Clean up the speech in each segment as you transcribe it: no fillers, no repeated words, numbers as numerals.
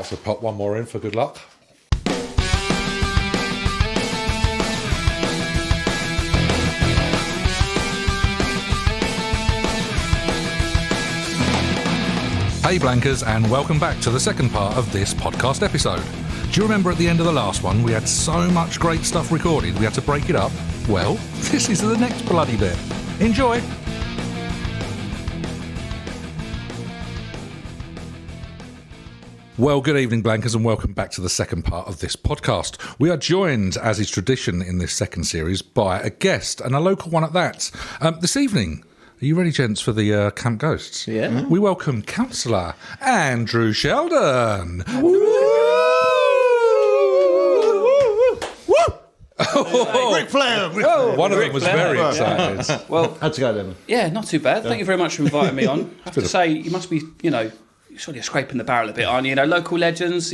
Councillor, pop one more in for good luck. Hey Blankers, and welcome back to the second part of this podcast episode. Do you remember at the end of the last one we had so much great stuff recorded we had to break it up? Well, this is the next bloody bit. Enjoy! Well, good evening, Blankers, and welcome back to the second part of this podcast. We are joined, as is tradition in this second series, by a guest, and a local one at that. This evening, are you ready, gents, for the Camp Ghosts? Yeah. Mm-hmm. We welcome councillor Andrew Sheldon. Ric Flair! One of them was very excited. Well, How'd you go then? yeah, not too bad. Thank you very much for inviting me on. I have to say, you must be, surely scraping the barrel a bit, aren't you? Local legends,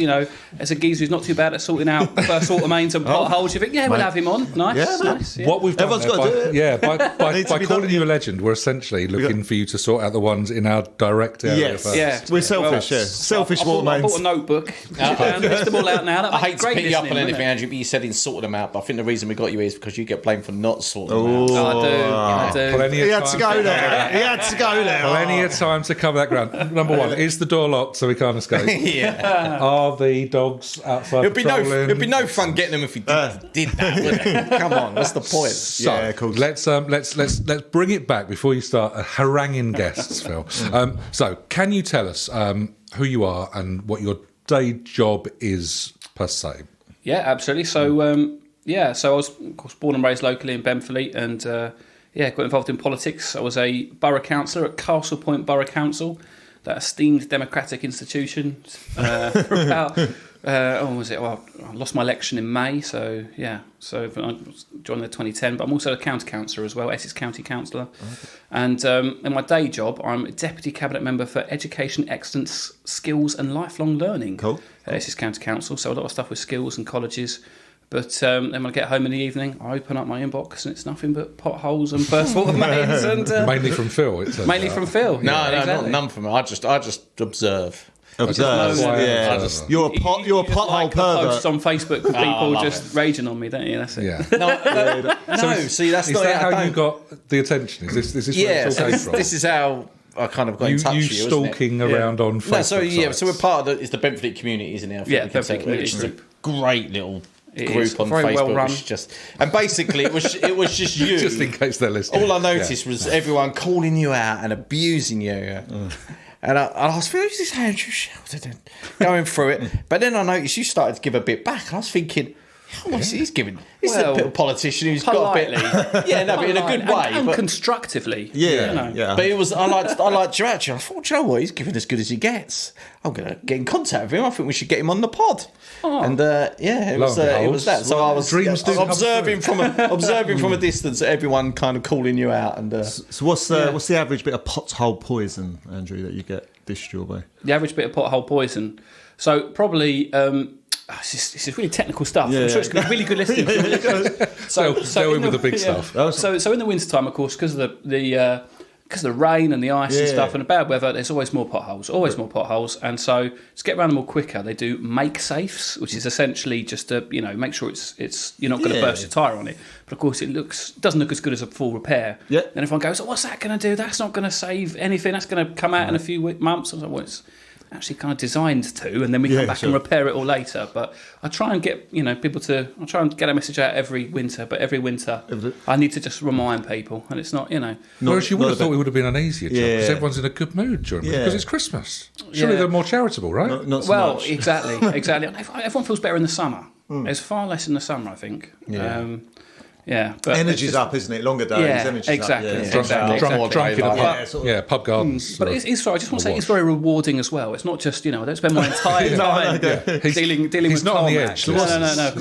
as a geezer who's not too bad at sorting out first water mains and potholes, you think, we'll have him on. Nice, Yeah, man. nice. Yeah. What we've done Everyone's got to do it. Yeah, by Needs to be calling done. you a legend, we're essentially looking for you to sort out the ones in our direct area Yes. first. Yeah. We're selfish, Well, yeah. Selfish I bought water a mains. notebook. Sit down, list them all out now. That I makes hate to great pick you up on listening, anything, wouldn't Andrew, but you said in sorting them out. But I think the reason we got you is because you get blamed for not sorting them out. it? I do. Plenty He of had time to go there. He had to go there. Plenty of time to cover that ground. Number one, is the door locked so we can't escape? Yeah, Are the dogs outside patrolling? it'd be no fun getting them if you did that. Would it? Come on, what's the point? So Yeah, of course. let's bring it back before you start haranguing guests, Phil. So can you tell us who you are and what your day job is per se? Yeah, absolutely. So, so I was, of course, born and raised locally in Benfleet and, got involved in politics. I was a borough councillor at Castle Point Borough Council, that esteemed democratic institution, for about, I lost my election in May, so I joined the 2010, but I'm also a county councillor as well, Essex County Councillor. Okay. And in my day job, I'm a Deputy Cabinet Member for Education, Excellence, Skills and Lifelong Learning at Essex County Council, so a lot of stuff with skills and colleges. But then when I get home in the evening, I open up my inbox and it's nothing but potholes and first water mains. And, Mainly from Phil, it turns mainly out. from Phil. No, exactly. none from me. I just observe. Observe. Yeah. You're a You just pothole like the posts pervert. on Facebook with people love just raging on me, don't you? That's it. Yeah. No, see, that's Is not that it. how I you don't- got the attention? Is this Yeah, where it's so all came from? this is how I kind of got in touch you with you, stalking isn't it? around on Facebook No, so sites. we're part of it's the Benfleet community, isn't it? I think Yeah, we can Benfleet say, community which is a group. great little It group is, on very Facebook. well run. Which just and basically it was just you. Just in case they're listening. All I noticed was everyone calling you out and abusing you. And I was thinking, who's this Andrew Sheldon? Going through it. But then I noticed you started to give a bit back. And I was thinking, he's giving. This is a bit of politician who's politely. got a bit. Yeah, no, but in a good way. And but, constructively. Yeah. but it was. I liked you actually. I thought, do you know what? He's giving as good as he gets. I'm gonna get in contact with him. I think we should get him on the pod. And it was that. So I was Dreams do come observing from a distance, everyone kind of calling you out. And So what's the average bit of pothole poison, Andrew, that you get dished your way? The average bit of pothole poison. So probably. This is really technical stuff. I'm sure it's going to be really good listening. So in in with the big stuff. So in the wintertime, of course, because of the rain and the ice and stuff and the bad weather, there's always more potholes. And so to get around them all quicker, they do make safes, which is essentially just to make sure it's you're not going to burst your tyre on it. But of course, it doesn't look as good as a full repair. Yeah. Then everyone goes, what's that going to do? That's not going to save anything. That's going to come out in a few months. I was like, well, it's actually kind of designed to, and then we come back and repair it all later. But I try and get I try and get a message out every winter. But every winter, I need to just remind people, and it's not Whereas you would have thought it would have been an easier job because Yeah. everyone's in a good mood during Yeah. because it's Christmas. Surely Yeah. they're more charitable, right? Not so well, much. exactly. Everyone feels better in the summer. There's far less in the summer, I think. But Energy's up, isn't it? Longer days. Yeah, Energy's exactly. Up, Exactly. Drunk in a Yeah, pub, pub gardens. But it's sorry, I just want to say it's very rewarding as well. It's not just I don't spend my entire time dealing He's with not on the tarmac. edge. No, of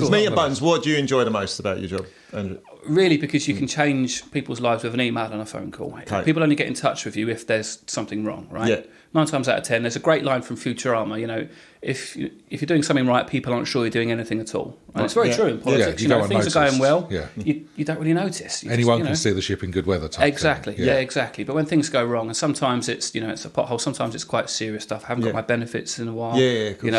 Meat course. and buttons, what do you enjoy the most about your job? Andrew? Really, because you can change people's lives with an email and a phone call. Okay. People only get in touch with you if there's something wrong, right? Yeah. 9 times out of 10, there's a great line from Futurama. You know, if you're doing something right, people aren't sure you're doing anything at all. And it's very Yeah. true in politics. Yeah, you know, if things are going well, yeah. you don't really notice. Anyone can see the ship in good weather type Exactly. thing. Yeah, exactly. But when things go wrong, and sometimes it's it's a pothole, sometimes it's quite serious stuff. I haven't got Yeah. my benefits in a while. Yeah, of course.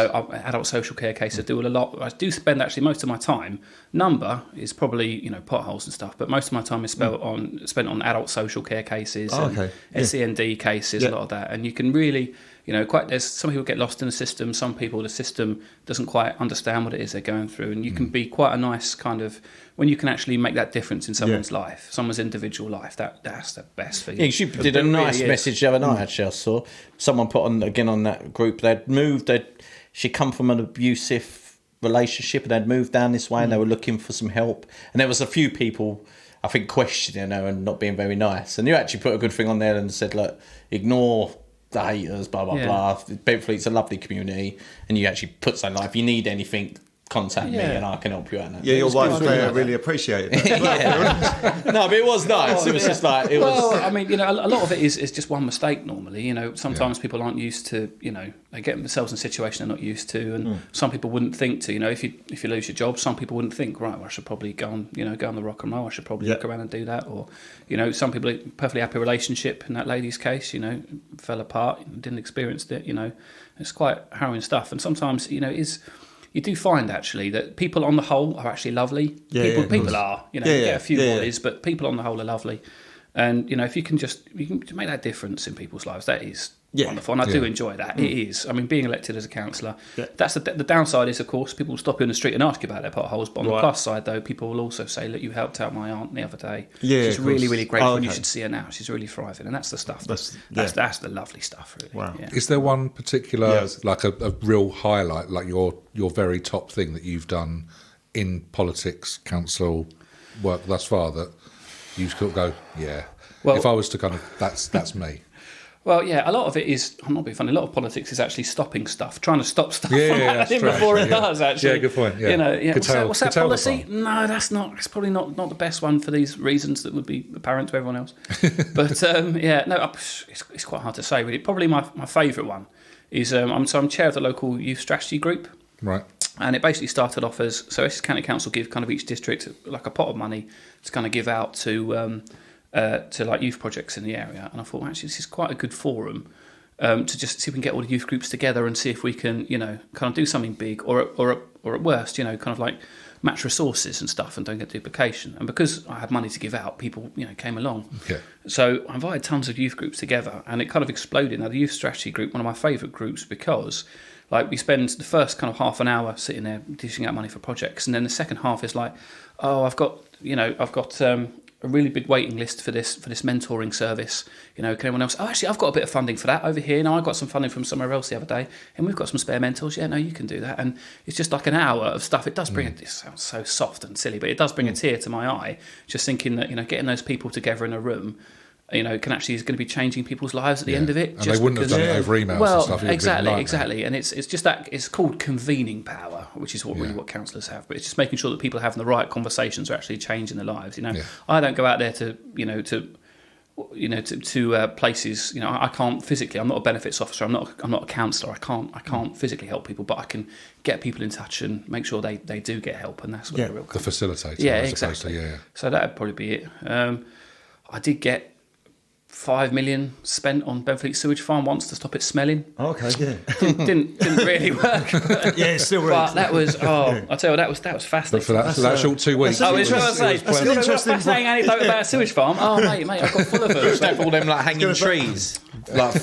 Adult social care cases. I do a lot. I do spend actually most of my time. Number is probably potholes and stuff, but most of my time is spent on adult social care cases and okay. Yeah. SEND cases. Yeah. A lot of that, and you can really. There's some people get lost in the system. Some people, the system doesn't quite understand what it is they're going through, and you can be quite a nice kind of when you can actually make that difference in someone's life, someone's individual life. That's the best for you. Yeah, she did a nice message the other night. Actually, I saw someone put on that group. They'd moved. She'd come from an abusive relationship, and they'd moved down this way, and they were looking for some help. And there was a few people, I think, questioning her and not being very nice. And you actually put a good thing on there and said, look, ignore the haters, blah blah blah. Bedfleet's a lovely community, and you actually put something like, if you need anything, contact me and I can help you out. Yeah, your wife really appreciated that. No, but it was nice. It was just like it was. Well, I mean, a lot of it is just one mistake normally. Sometimes people aren't used to, they get themselves in a situation they're not used to, and some people wouldn't think to. If you lose your job, some people wouldn't think, right, well, I should probably go on the rock and roll. I should probably look around and do that. Or, some people are perfectly happy relationship. In that lady's case, fell apart, didn't experience it. It's quite harrowing stuff, and sometimes you do find actually that people on the whole are actually lovely. People are, you get a few mollies, but people on the whole are lovely. And if you can make that difference in people's lives, that is wonderful. And I do enjoy that. It is. I mean, being elected as a councillor, that's the downside is, of course, people will stop you in the street and ask you about their potholes. But on the plus side, though, people will also say, look, you helped out my aunt the other day. Yeah, she's really, really grateful, and you okay. should see her now. She's really thriving, and that's the stuff. That's the lovely stuff, really. Wow. Yeah. Is there one particular, like a real highlight, like your very top thing that you've done in politics, council work thus far that you could go, well, if I was to kind of, that's me. Well, a lot of it is, I'm not being funny, a lot of politics is actually stopping stuff, trying to stop stuff from that's happening true, before actually, it does, actually. Yeah, good point, yeah. What's that policy? No, that's probably not the best one for these reasons that would be apparent to everyone else. But, it's quite hard to say, really. Probably my favourite one is, I'm chair of the local youth strategy group. Right. And it basically started off as, so Essex County Council give kind of each district like a pot of money to kind of give out to like youth projects in the area, and I thought, well, actually, this is quite a good forum to just see if we can get all the youth groups together and see if we can, kind of do something big, or at worst, kind of like match resources and stuff, and don't get duplication. And because I had money to give out, people, came along. Okay. So I invited tons of youth groups together, and it kind of exploded. Now, the youth strategy group, one of my favourite groups, because like we spend the first kind of half an hour sitting there dishing out money for projects, and then the second half is like, oh, I've got a really big waiting list for this mentoring service. Can anyone else? Oh, actually, I've got a bit of funding for that over here. No, I got some funding from somewhere else the other day, and we've got some spare mentors. Yeah, no, you can do that. And it's just like an hour of stuff. It does bring it sounds so soft and silly, but it does bring a tear to my eye. Just thinking that getting those people together in a room, is going to be changing people's lives at the end of it. And they wouldn't have done it over emails and stuff. Exactly. And it's just that it's called convening power, which is what councillors have. But it's just making sure that people are having the right conversations are actually changing their lives. I don't go out there to places. I can't physically. I'm not a benefits officer. I'm not a counsellor. I can't physically help people, but I can get people in touch and make sure they do get help, and that's what the real the facilitator. Yeah, exactly. So that'd probably be it. I did get 5 million spent on Benfleet sewage farm once to stop it smelling. Okay, yeah. Didn't really work. It's still but that was I tell you, that was fascinating. But for that short 2 weeks, I was trying to say, that's an interesting fascinating anecdote about a sewage farm. Oh mate, I got full of them. Don't all them like hanging trees, like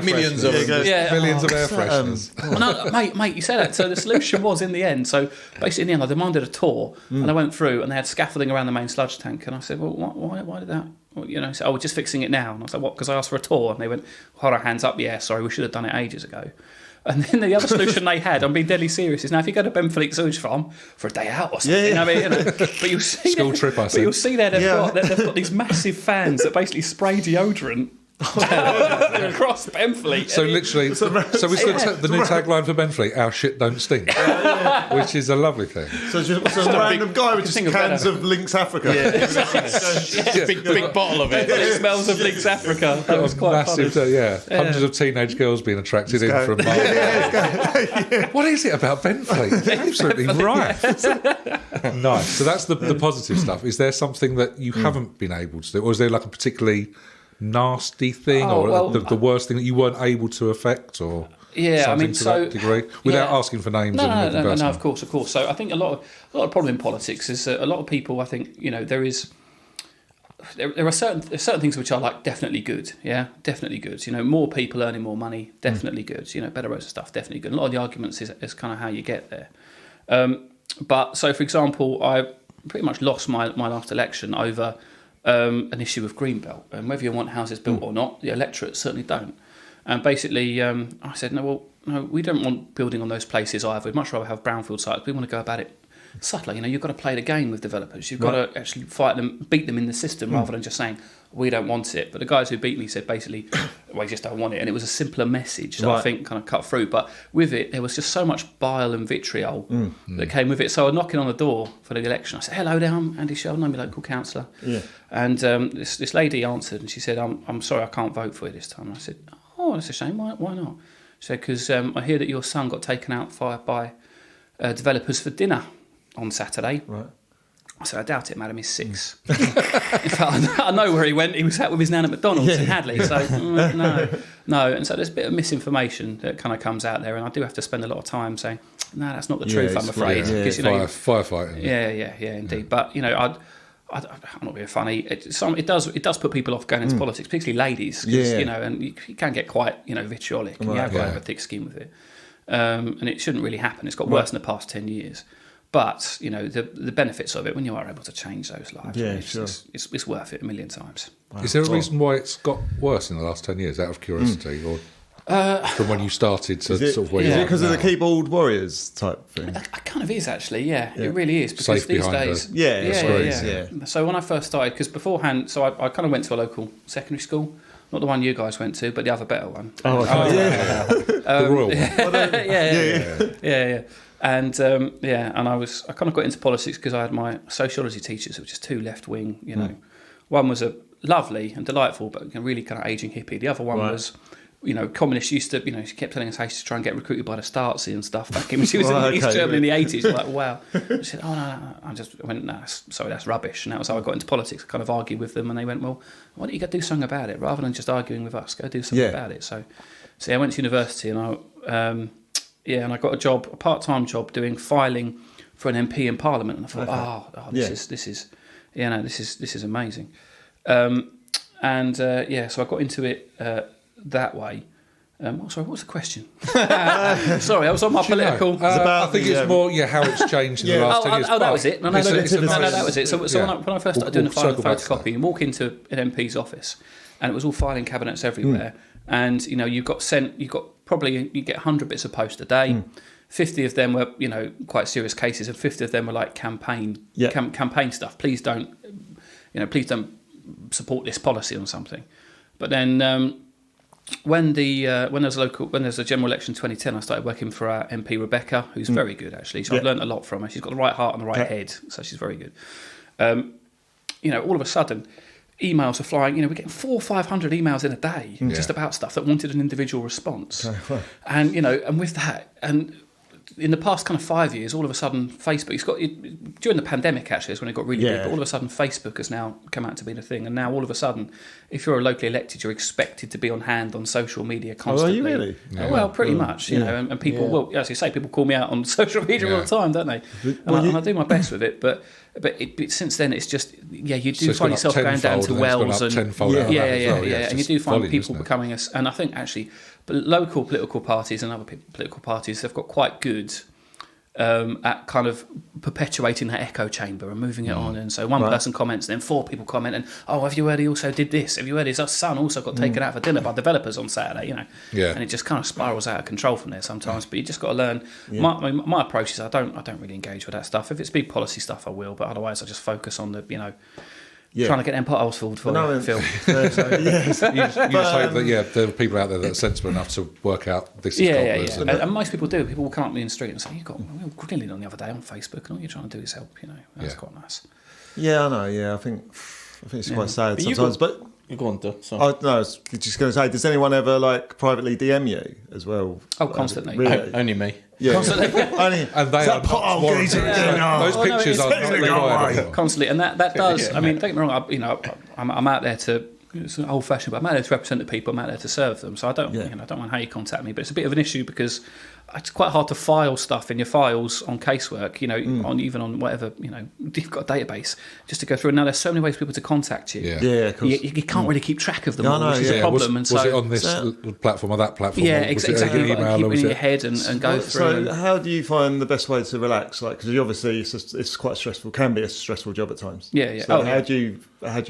millions of them. millions of air fresheners. Well, no, mate, you said that. So the solution was in the end. So basically, in the end, I demanded a tour, and I went through, and they had scaffolding around the main sludge tank, and I said, well, why did that? Well, so, we're just fixing it now. And I was like, what? Because I asked for a tour. And they went, hold our hands up. Yeah, sorry, we should have done it ages ago. And then the other solution they had, I'm being deadly serious, is now if you go to Benfleet Sewage Farm for a day out or something, but you'll see School trip, I but you'll see there they've got these massive fans that basically spray deodorant across Benfleet. So literally, so we said the new tagline for Benfleet: "Our shit don't stink," which is a lovely thing. So just some random guy with just cans of Lynx Africa. Big bottle of it. It smells of Lynx Africa. That was quite massive. funny. Hundreds of teenage girls being attracted in from. What is it about Benfleet? Absolutely right. Nice. So that's the positive stuff. Is there something that you haven't been able to do, or is there like a particularly nasty thing, or the worst thing that you weren't able to affect, or something to that degree, without asking for names? No, of course. So I think a lot of problem in politics is that a lot of people, I think, there are certain things which are like definitely good, definitely good. More people earning more money, definitely good. Better roads and stuff, definitely good. And a lot of the arguments is kind of how you get there. But so, for example, I pretty much lost my last election over an issue of Greenbelt, and whether you want houses built or not, the electorate certainly don't. And basically, I said, no, we don't want building on those places either. We'd much rather have brownfield sites. We want to go about it subtly. You've got to play the game with developers. You've got to actually fight them, beat them in the system, rather than just saying we don't want it. But the guys who beat me said basically, we just don't want it. And it was a simpler message that I think kind of cut through. But with it, there was just so much bile and vitriol that came with it. So I was knocking on the door for the election. I said, "Hello there, I'm Andy Sheldon, I'm your local councillor." Yeah. And this lady answered, and she said, I'm sorry, I can't vote for you this time." And I said, "Oh, that's a shame. Why not?" She said, "Because I hear that your son got taken out by developers for dinner on Saturday." Right. I said, "I doubt it, madam, he's 6. In fact, I know where he went. He was out with his nan at McDonald's in Hadley. So, no. And so there's a bit of misinformation that kind of comes out there. And I do have to spend a lot of time saying, no, that's not the truth, I'm afraid. Because, firefighting. Yeah, indeed. But, I'm not being funny. It does put people off going into politics, particularly ladies. And you can get quite, vitriolic. And you have got to have a thick skin with it. And it shouldn't really happen. It's got worse in the past 10 years. But, the benefits of it, when you are able to change those lives, it's worth it a million times. Wow. Is there a reason why it's got worse in the last 10 years, out of curiosity, or from when you started to sort of where you are? Is it because of the keyboard warriors type thing? It kind of is, actually, it really is. Because safe these days... Yeah. So when I first started, because beforehand, so I kind of went to a local secondary school, not the one you guys went to, but the other better one. The royal one. Yeah. And and I kind of got into politics because I had my sociology teachers, which is 2 left wing. One was a lovely and delightful, but really kind of ageing hippie. The other one was, communists used to, she kept telling us how she used to try and get recruited by the Stasi and stuff back when she was in East Germany in the 80s. Like, wow. She said, "Oh no." I went, "No, sorry, that's rubbish." And that was how I got into politics. I kind of argued with them, and they went, "Well, why don't you go do something about it rather than just arguing with us? Go do something about it." So I went to university, and and I got a part-time job doing filing for an MP in Parliament, and I thought, this is amazing. So I got into it that way. Sorry, what was the question? Sorry, I was on my political. I think it's more how it's changed in the last 10 years. That was it. No, that was it. So when I first started doing the filing photocopy, you walk into an MP's office, and it was all filing cabinets everywhere. And you get 100 bits of post a day. 50 of them were quite serious cases, and 50 of them were like campaign stuff. Please don't support this policy or something. But then when there's a general election in 2010, I started working for our MP Rebecca, who's very good actually. So I've learned a lot from her. She's got the right heart and the right head, so she's very good. All of a sudden, emails are flying. We're getting 400 or 500 emails in a day just about stuff that wanted an individual response. And and with that, and in the past kind of 5 years, all of a sudden Facebook, during the pandemic actually is when it got really big, but all of a sudden Facebook has now come out to be the thing. And now all of a sudden, if you're locally elected, you're expected to be on hand on social media constantly. Oh, are you really? Yeah. Well, pretty much, and people, well, as you say, people call me out on social media all the time, don't they? And I do my best with it, but since then it's just you do find yourself going down to wells and and you do find people becoming us. And I think actually, local political parties and other political parties have got quite good at kind of perpetuating that echo chamber and moving it on. And so one person comments, then 4 people comment, and have you heard he also did this? Have you heard his son also got taken out for dinner by developers on Saturday? And it just kind of spirals out of control from there sometimes. But you just got to learn. My approach is I don't really engage with that stuff. If it's big policy stuff, I will, but otherwise I just focus on the trying to get them potholes filled for Phil. Yes. You just hope that there are people out there that are sensible enough to work out this is godless. And most people do. People will come up to me in the street and say, "You got we were grilling on the other day on Facebook, and all you're trying to do is help." That's quite nice. Yeah, I know. Yeah, I think it's quite sad sometimes. But you go on, Duh. I was just going to say, does anyone ever like privately DM you as well? Oh, constantly. Really? Only me. Yeah. Constantly. And they are those pictures are not required. Constantly, and that does. I mean, don't get me wrong. I'm out there to. It's old fashioned, but I'm out there to represent the people. I'm out there to serve them. So I don't, I don't mind how you contact me, but it's a bit of an issue because it's quite hard to file stuff in your files on casework. Even on whatever you've got a database just to go through. And now there's so many ways for people to contact you. Yeah, of course. You can't really keep track of them all, which is a problem. Was it on this platform or that platform? Yeah, was exactly. It You've got to keep it in your head and go through. So, how do you find the best way to relax? Like, because obviously it's quite stressful. Can be a stressful job at times. Yeah. So how do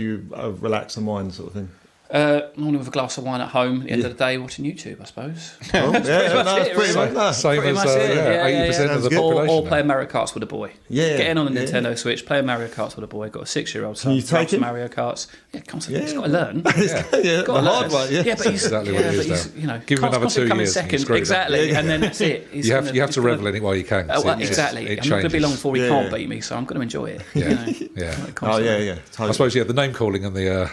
you relax and mind, sort of thing? Normally with a glass of wine at home at the end of the day, watching YouTube, I suppose. Same as 80% of the population. Or playing Mario Karts with a boy. Yeah, getting on the Nintendo Switch, playing Mario Karts with a boy. Got a 6-year-old son. Can you take him? Mario Karts. Yeah, constantly. He's got to learn. The hard way. Yeah, but he's exactly what it is. Give him another 2 years. Second, exactly, and then that's it. You have to revel in it while you can. Exactly. I'm not going to be long before he can't beat me, so I'm going to enjoy it. Yeah. I suppose the name calling and the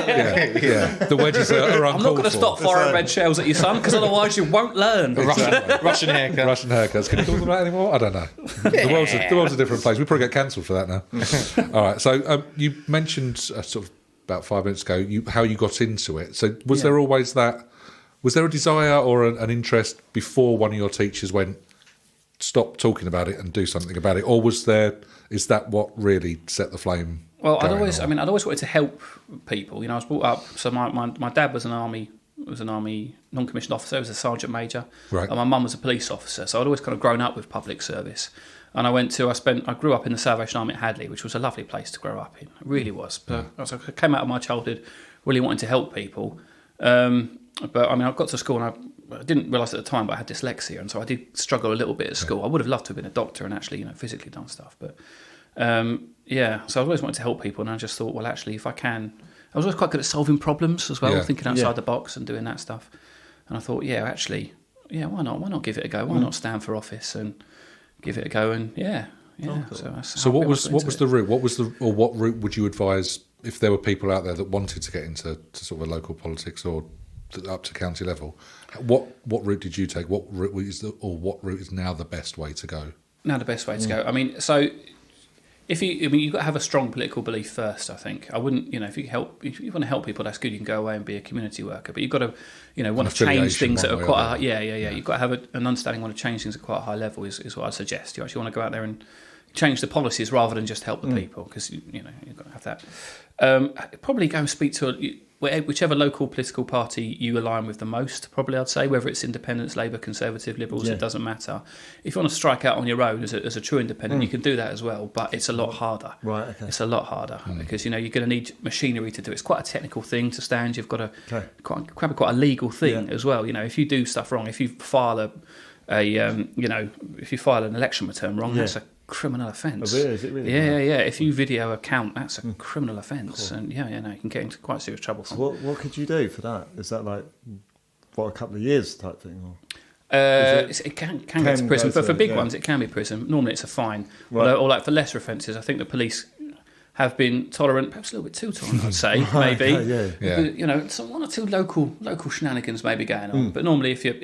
the wedges are uncalled for. I'm not going to stop firing red shells at your son because otherwise you won't learn. Russian haircut. Russian haircuts. Can you talk about that anymore? I don't know. The world's a different place. We probably get cancelled for that now. All right. So you mentioned sort of about 5 minutes ago how you got into it. So was there always that? Was there a desire or an interest before one of your teachers went, stop talking about it and do something about it, or is that what really set the flame? Well, I'd always wanted to help people. I was brought up. So my dad was an army non-commissioned officer. He was a sergeant major. Right. And my mum was a police officer. So I'd always kind of grown up with public service. And I grew up in the Salvation Army at Hadley, which was a lovely place to grow up in. It really was. But I came out of my childhood really wanting to help people. But I got to school and I didn't realise at the time, but I had dyslexia, and so I did struggle a little bit at school. I would have loved to have been a doctor and actually, physically done stuff. But so I always wanted to help people, and I just thought, well, actually, if I can, I was always quite good at solving problems as well, thinking outside the box and doing that stuff. And I thought, why not? Why not give it a go? Why not stand for office and give it a go? And cool. So what was the route? What route would you advise if there were people out there that wanted to get into sort of local politics or up to county level? What route did you take? What route is now the best way to go? Now the best way to go. So you've got to have a strong political belief first. I think I wouldn't. If you want to help people, that's good. You can go away and be a community worker, but you've got to, want to change things that are quite. You've got to have an understanding. Want to change things at quite a high level is what I suggest. You actually want to go out there and change the policies rather than just help the people, because you've got to have that. Probably go and speak to whichever local political party you align with the most. Probably I'd say, whether it's Independents, Labour, Conservative, Liberals, it doesn't matter. If you want to strike out on your own as a true independent, you can do that as well, but it's a lot harder. Right. Okay. It's a lot harder because you're going to need machinery to do it. It's quite a technical thing to stand. You've got to quite a legal thing as well. If you do stuff wrong, if you file if you file an election return wrong, that's a criminal offence. Oh, really? Is it really? Yeah. If you video a count, that's a criminal offence, and you can get into quite serious trouble from. So what could you do for that? Is that like a couple of years type thing? Or? It can go to prison. For big ones, it can be prison. Normally, it's a fine. Right. Or like for lesser offences, I think the police have been tolerant, perhaps a little bit too tolerant, I'd say, maybe. So one or two local shenanigans may be going on. But normally, if you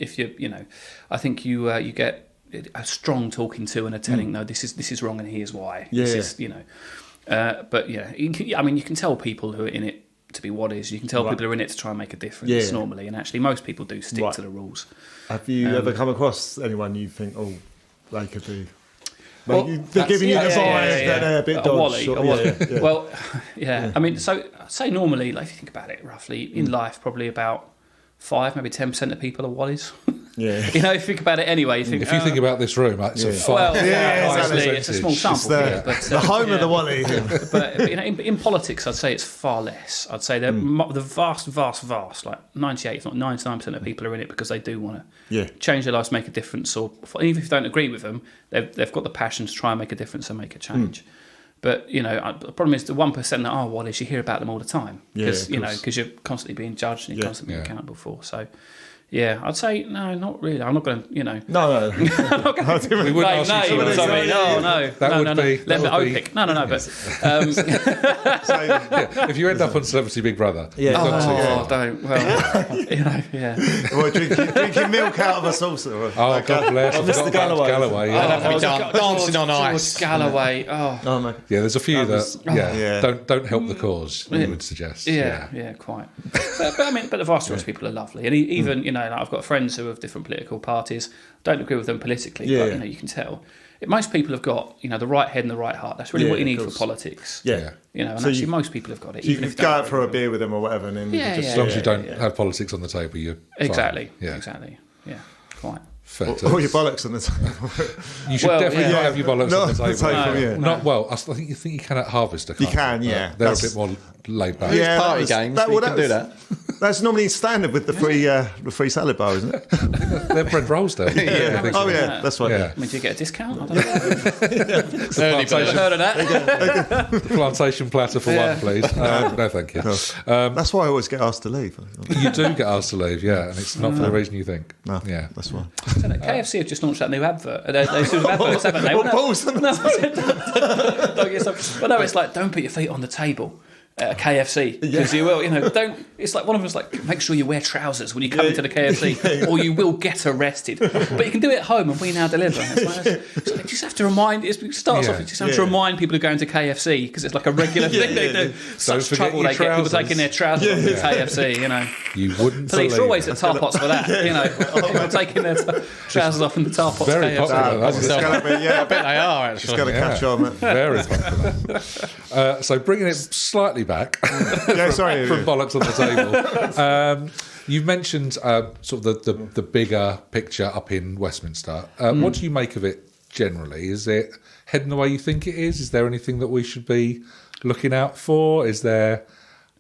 I think you get a strong talking to and a telling, no, this is wrong and here's why. But you can tell people who are in it to be what is. You can tell people who are in it to try and make a difference normally, and actually most people do stick to the rules. Have you ever come across anyone you think, they could be? They're giving you the vibe that they're a bit dodgy. Well, so I'd say normally, if you think about it, roughly in life, probably about 5, maybe 10% of people are wallies. Yeah. If you think about it anyway, you think. If you think about this room, it's a far. It's a small sample. The home of the wally. But in politics, I'd say it's far less. I'd say the vast, like 98, if not 99% of people are in it because they do want to change their lives, make a difference, or even if you don't agree with them, they've got the passion to try and make a difference and make a change. But the problem is the 1% that are Wallace. You hear about them all the time because because you're constantly being judged and you're constantly being accountable for. So. Yeah, I'd say no, not really. I'm not going to, No. We wouldn't ask you to sorry. No. That would be. Let me pick. No. But if you end up on Celebrity Big Brother, don't. Well, Well, drinking milk out of a saucer. God bless. Mr. Galloway. I'd have to be dancing on ice. Galloway. Man. Yeah, there's a few don't help the cause. You would suggest. Yeah, quite. But the vast majority of people are lovely, and even I've got friends who are of different political parties. Don't agree with them politically, but you can tell. Most people have got the right head and the right heart. That's really what you need for politics. Yeah. And so actually most people have got it. You can go out for a beer with them or whatever, and then as long as you don't have politics on the table, you're exactly. Fine. Yeah. Exactly. Yeah. Quite. All your bollocks on the table. You should definitely not have your bollocks on the table. No. Not well. I think you can at Harvester. You can, yeah. They're a bit more laid back. Yeah, party games. You can do that. That's normally standard with the free salad bar, isn't it? They're bread rolls, though. That's right. Yeah. Do you get a discount? I don't know. Plantation, heard of that. plantation platter for one, please. No, thank you. That's why I always get asked to leave. You do get asked to leave, and it's not for the reason you think. No, yeah, that's why. KFC have just launched that new advert. They sort of adverts, haven't they? Well, no, it's like, don't put your feet on the table at a KFC because you will. Don't. It's like one of them's like, make sure you wear trousers when you come into the KFC, or you will get arrested. But you can do it at home, and we now deliver. It's like, you just have to remind. It starts off. You just have to remind people who go into KFC because it's like a regular thing they do. Such trouble they get people taking their trousers off the KFC. You wouldn't. Police are always at tar pots for that. People taking their trousers off in the tar pots. Very popular. I bet they are actually. Just got to catch on. Very popular. So bringing it slightly back from bollocks on the table. You've mentioned sort of the bigger picture up in Westminster. What do you make of it generally? Is it heading the way you think it is? Is there anything that we should be looking out for? Is there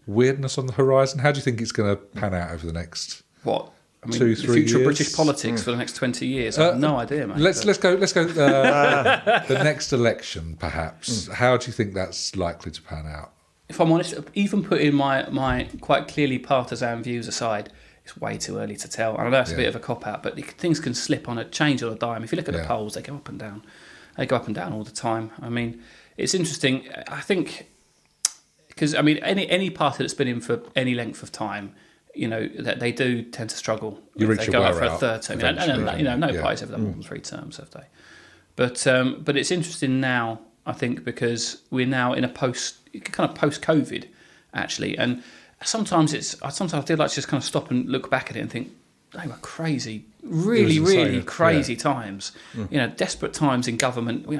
weirdness on the horizon? How do you think it's going to pan out over the next 2-3 years? The future of British politics for the next 20 years. I have no idea, mate. Let's go. The next election, perhaps. How do you think that's likely to pan out? If I'm honest, even putting my quite clearly partisan views aside, it's way too early to tell. I know that's a bit of a cop-out, but things can slip on a change on a dime. If you look at the polls, they go up and down. They go up and down all the time. I mean, it's interesting. I think, because, any party that's been in for any length of time, that they do tend to struggle. You reach they your go out wear for out a third term. No party's ever done more than 3 terms, have they? But it's interesting now, I think, because we're now in a post-COVID, actually, and sometimes I feel like to just kind of stop and look back at it and think they were crazy, really crazy times. Desperate times in government.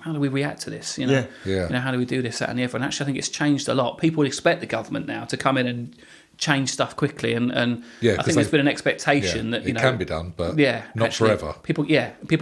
How do we react to this? How do we do this, that, and the other? And actually, I think it's changed a lot. People expect the government now to come in and change stuff quickly, and I think there's been an expectation that it can be done, but not forever. People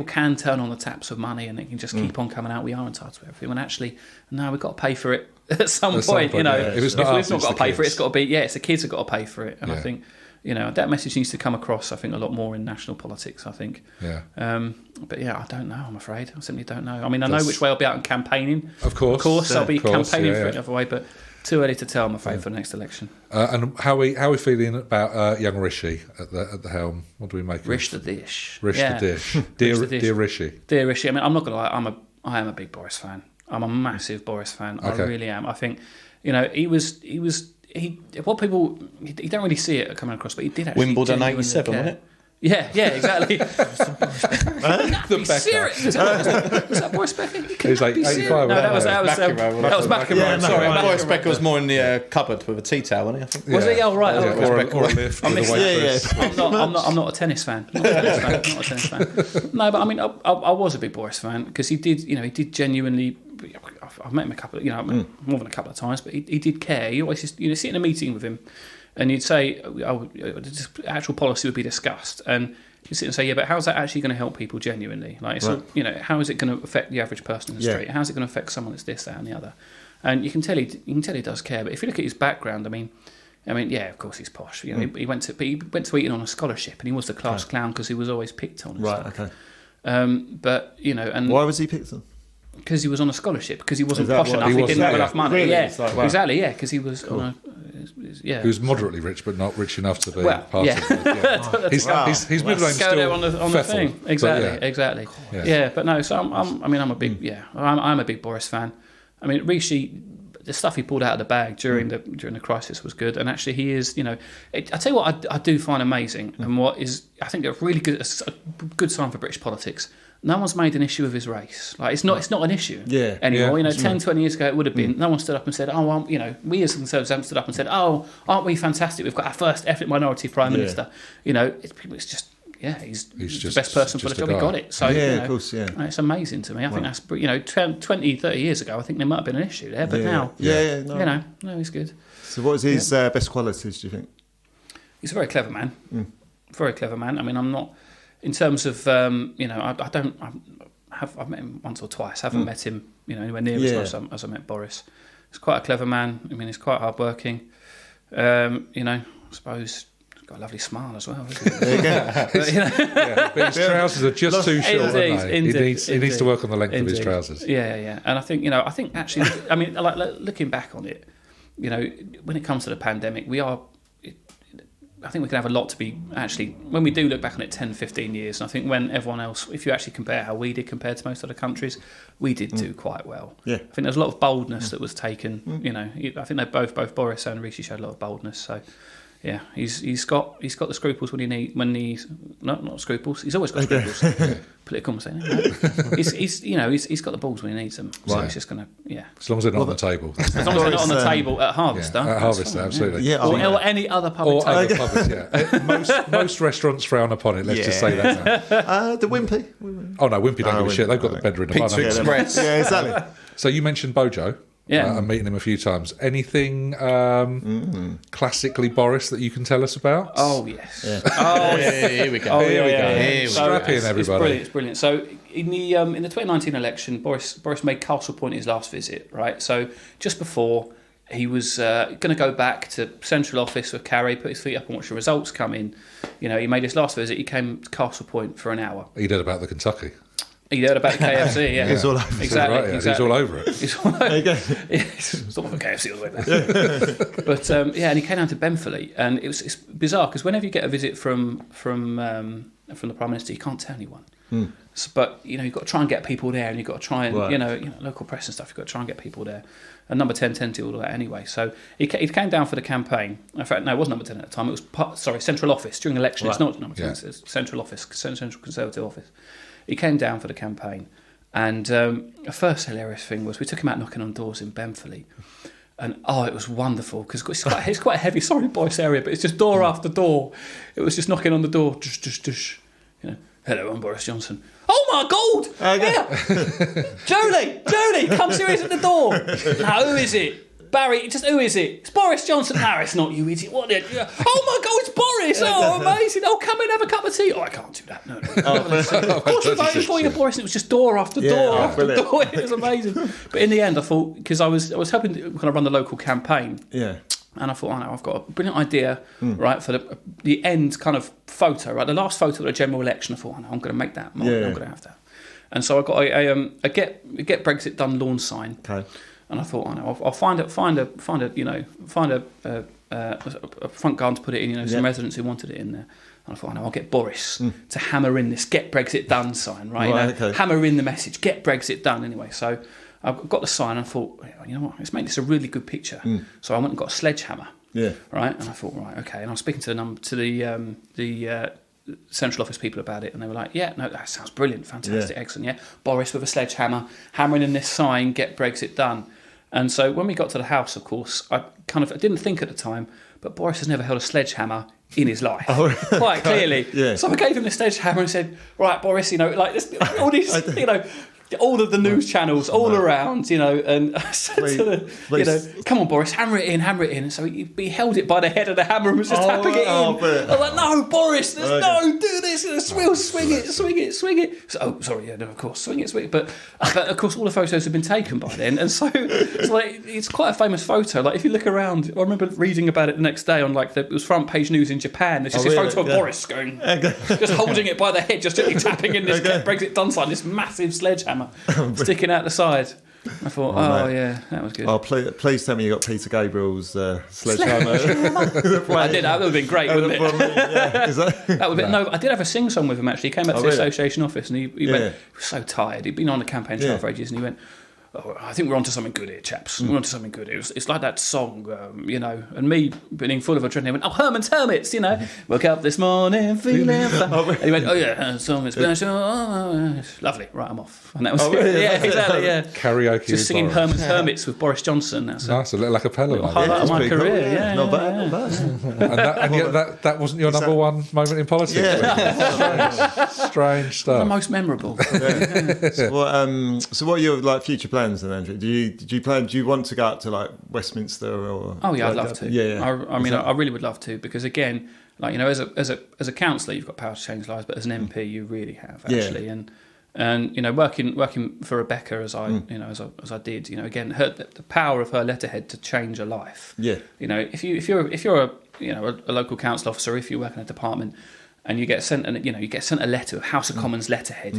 can turn on the taps of money and it can just keep on coming out. We are entitled to everything. When actually, no, we've got to pay for it at some point. If it's not we've not got to pay for it, it's got to be it's the kids have got to pay for it. And I think that message needs to come across. I think a lot more in national politics. I think. Yeah. But I don't know. I'm afraid I simply don't know. I know which way I'll be out in campaigning. Of course, I'll be campaigning for it the other way, but. Too early to tell, I'm afraid, for the next election. And how are we feeling about young Rishi at the helm? What do we make of Rish the dish. Rish the dish. Dear Rishi. Dear Rishi. I'm not going to lie. I am a big Boris fan. I'm a massive Boris fan. Okay. I really am. I think, he don't really see it coming across, but he did actually. Wimbledon '87, wasn't it? Yeah, exactly. Be serious. Was that Boris Becker? It was like 85. No, that was McEnroe. Sorry, Boris Becker was more in the cupboard with a tea towel, wasn't he? I think. Was he? Oh, right. Or a lift. I'm not a tennis fan. Not a tennis fan. No, but I was a big Boris fan because he did genuinely. I've met him more than a couple of times, but he did care. He always sit in a meeting with him. And you'd say, actual policy would be discussed. And you sit and say, but how's that actually going to help people genuinely? Like, how is it going to affect the average person in the street? How's it going to affect someone that's this, that, and the other? And you can tell he does care. But if you look at his background, of course he's posh. He went to Eton on a scholarship, and he was the class clown because he was always picked on. And stuff. Okay. And why was he picked on? because he was on a scholarship, because he wasn't that posh what- enough, he he was- didn't have yeah. enough money. Really? Yeah, It's like, wow. exactly. Yeah, because he was on a. Yeah, He was moderately rich, but not rich enough to be Well, part yeah. of it. Yeah. His middle name's go still there on the Pfeffel, thing. but Exactly, exactly. Yeah. Yeah, but no. So I'm a big I'm a big Boris fan. I mean, Rishi, the stuff he pulled out of the bag during the crisis was good, and actually he is. I tell you what, I do find amazing, and what is I think a really good sign for British politics. No one's made an issue of his race. Like it's not an issue anymore. Yeah. 10, 20 years ago it would have been. No one stood up and said, "Oh, well, we as Conservatives haven't stood up and said, oh, aren't we fantastic? We've got our first ethnic minority prime minister." It's just he's the best person for the job. He got it. So of course, it's amazing to me. I think that's 20, 30 years ago. I think there might have been an issue there, but now no, he's good. So what is his best qualities, do you think? He's a very clever man. Very clever man. I mean, I'm not in terms of I've met him once or twice. I haven't met him anywhere near as much as I met Boris. He's quite a clever man. I mean, he's quite hardworking. I suppose he's got a lovely smile as well. There you go. But his trousers are just too short. Aren't they? He needs to work on the length of his trousers. Yeah. And I think I think actually, I mean, like looking back on it, when it comes to the pandemic, I think we can have a lot to be actually when we do look back on it 10, 15 years. And I think when everyone else, if you actually compare how we did compared to most other countries, we did do quite well. Yeah. I think there's a lot of boldness that was taken. I think they both Boris and Rishi showed a lot of boldness. So. Yeah, he's got the scruples when he's not scruples. He's always got scruples. Political saying he's got the balls when he needs them. So he's just gonna As long as they're not on the table. As long as they're not on the table at Harvester. At Harvester, absolutely. Yeah, or any other public table. Most restaurants frown upon it. Let's just say that now. The Wimpy. Oh no, Wimpy don't give a shit. They've got the better in the Pizza bun. Express. Yeah, exactly. So you mentioned Bojo. Yeah. I'm meeting him a few times. Anything classically Boris that you can tell us about? Oh, yes. Yeah. Oh, Here we go. Oh, Here we yeah, go. yeah. Here we Strap in, everybody. It's brilliant. So in the 2019 election, Boris made Castle Point his last visit, right? So just before, he was going to go back to central office with Carrie, put his feet up and watch the results come in. He made his last visit. He came to Castle Point for an hour. He did about the Kentucky. He heard about the KFC, yeah. He's all over it. Exactly, Right, yeah. exactly. He's all over it. He's all over it. It's not like KFC all the way back. But and he came down to Benfleet, and it's bizarre because whenever you get a visit from the Prime Minister, you can't tell anyone. So, but you've got to try and get people there, and you've got to try and local press and stuff. You've got to try and get people there. And Number 10 tended to do all of that anyway. So he came down for the campaign. In fact, no, it wasn't Number 10 at the time. It was Central Office during the election. Right. It's not Number 10. It's Central Office, Central Conservative Office. He came down for the campaign, and the first hilarious thing was we took him out knocking on doors in Benfleet, and it was wonderful because it's quite a heavy, sorry, Boris area, but it's just door after door. It was just knocking on the door, hello, I'm Boris Johnson. Oh my God! Yeah. Julie, come see who's at the door. No, who is it? Barry, who is it? It's Boris Johnson. No, it's not you, idiot. What? Oh my God, it's Boris. Oh, amazing. Oh, come in, have a cup of tea. Oh, I can't do that. No. Of course we voted for you, Boris. And it was just door after door after door. It was amazing. But in the end, I thought, because I was helping to kind of run the local campaign. Yeah. And I thought, I've got a brilliant idea, right, for the end kind of photo, right? The last photo of the general election. I thought, I'm going to make that. I'm going to have that. And so I got a Get Brexit Done lawn sign. Okay. And I thought, I'll find a front garden to put it in. Some residents who wanted it in there. And I thought, I'll get Boris to hammer in this "Get Brexit Done" sign, right? Hammer in the message, "Get Brexit Done." Anyway, so I got the sign and I thought, you know what, let's make this a really good picture. So I went and got a sledgehammer. Yeah. Right. And I thought, right, okay. And I was speaking to the central office people about it, and they were like, yeah, no, that sounds brilliant, fantastic, excellent. Yeah, Boris with a sledgehammer hammering in this sign, "Get Brexit Done." And so when we got to the house, of course, I didn't think at the time, but Boris has never held a sledgehammer in his life, quite clearly. Yeah. So I gave him the sledgehammer and said, right, Boris, like this, all these, all of the news channels all around, and I said to the, come on, Boris, hammer it in. And so he held it by the head of the hammer and was just tapping it in. I was like, no, Boris, do this, swing it. So, sorry, of course, swing it. But of course, all the photos have been taken by then, and so it's quite a famous photo. Like if you look around, I remember reading about it the next day on it was front page news in Japan. There's just this photo of Boris going, just holding it by the head, just tapping in this "Get Brexit Done" sign, this massive sledgehammer. sledgehammer sticking out the side. I thought, that was good. Oh, please tell me you got Peter Gabriel's sledgehammer. I did. That would have been great, wouldn't it? That would be, no, I did have a sing-song with him, actually. He came up to the association office and he went, he was so tired. He'd been on the campaign trail for ages and he went, I think we're onto something good here, chaps. We're onto something good. It's like that song, and me being full of adrenaline, he went, Herman's Hermits, woke up this morning feeling fine. And he went, song is special. Lovely, right, I'm off. And that was it. Yeah, exactly, yeah. Karaoke. Just singing Boris. Herman's Hermits with Boris Johnson. That's nice, a little acapella. Highlight of my career, cool, Not bad. And yet that wasn't your number one moment in politics. Yeah. Strange stuff. The most memorable. So what are your future plans then, Andrew? Do you want to go up to Westminster or? Oh yeah, I'd love to. Yeah. I really would love to, because again, as a councillor, you've got power to change lives, but as an MP, you really have actually. And working for Rebecca as I did, again, the power of her letterhead to change a life. Yeah. If you're a local council officer, if you work in a department, and you get sent a letter, a House of Commons letterhead,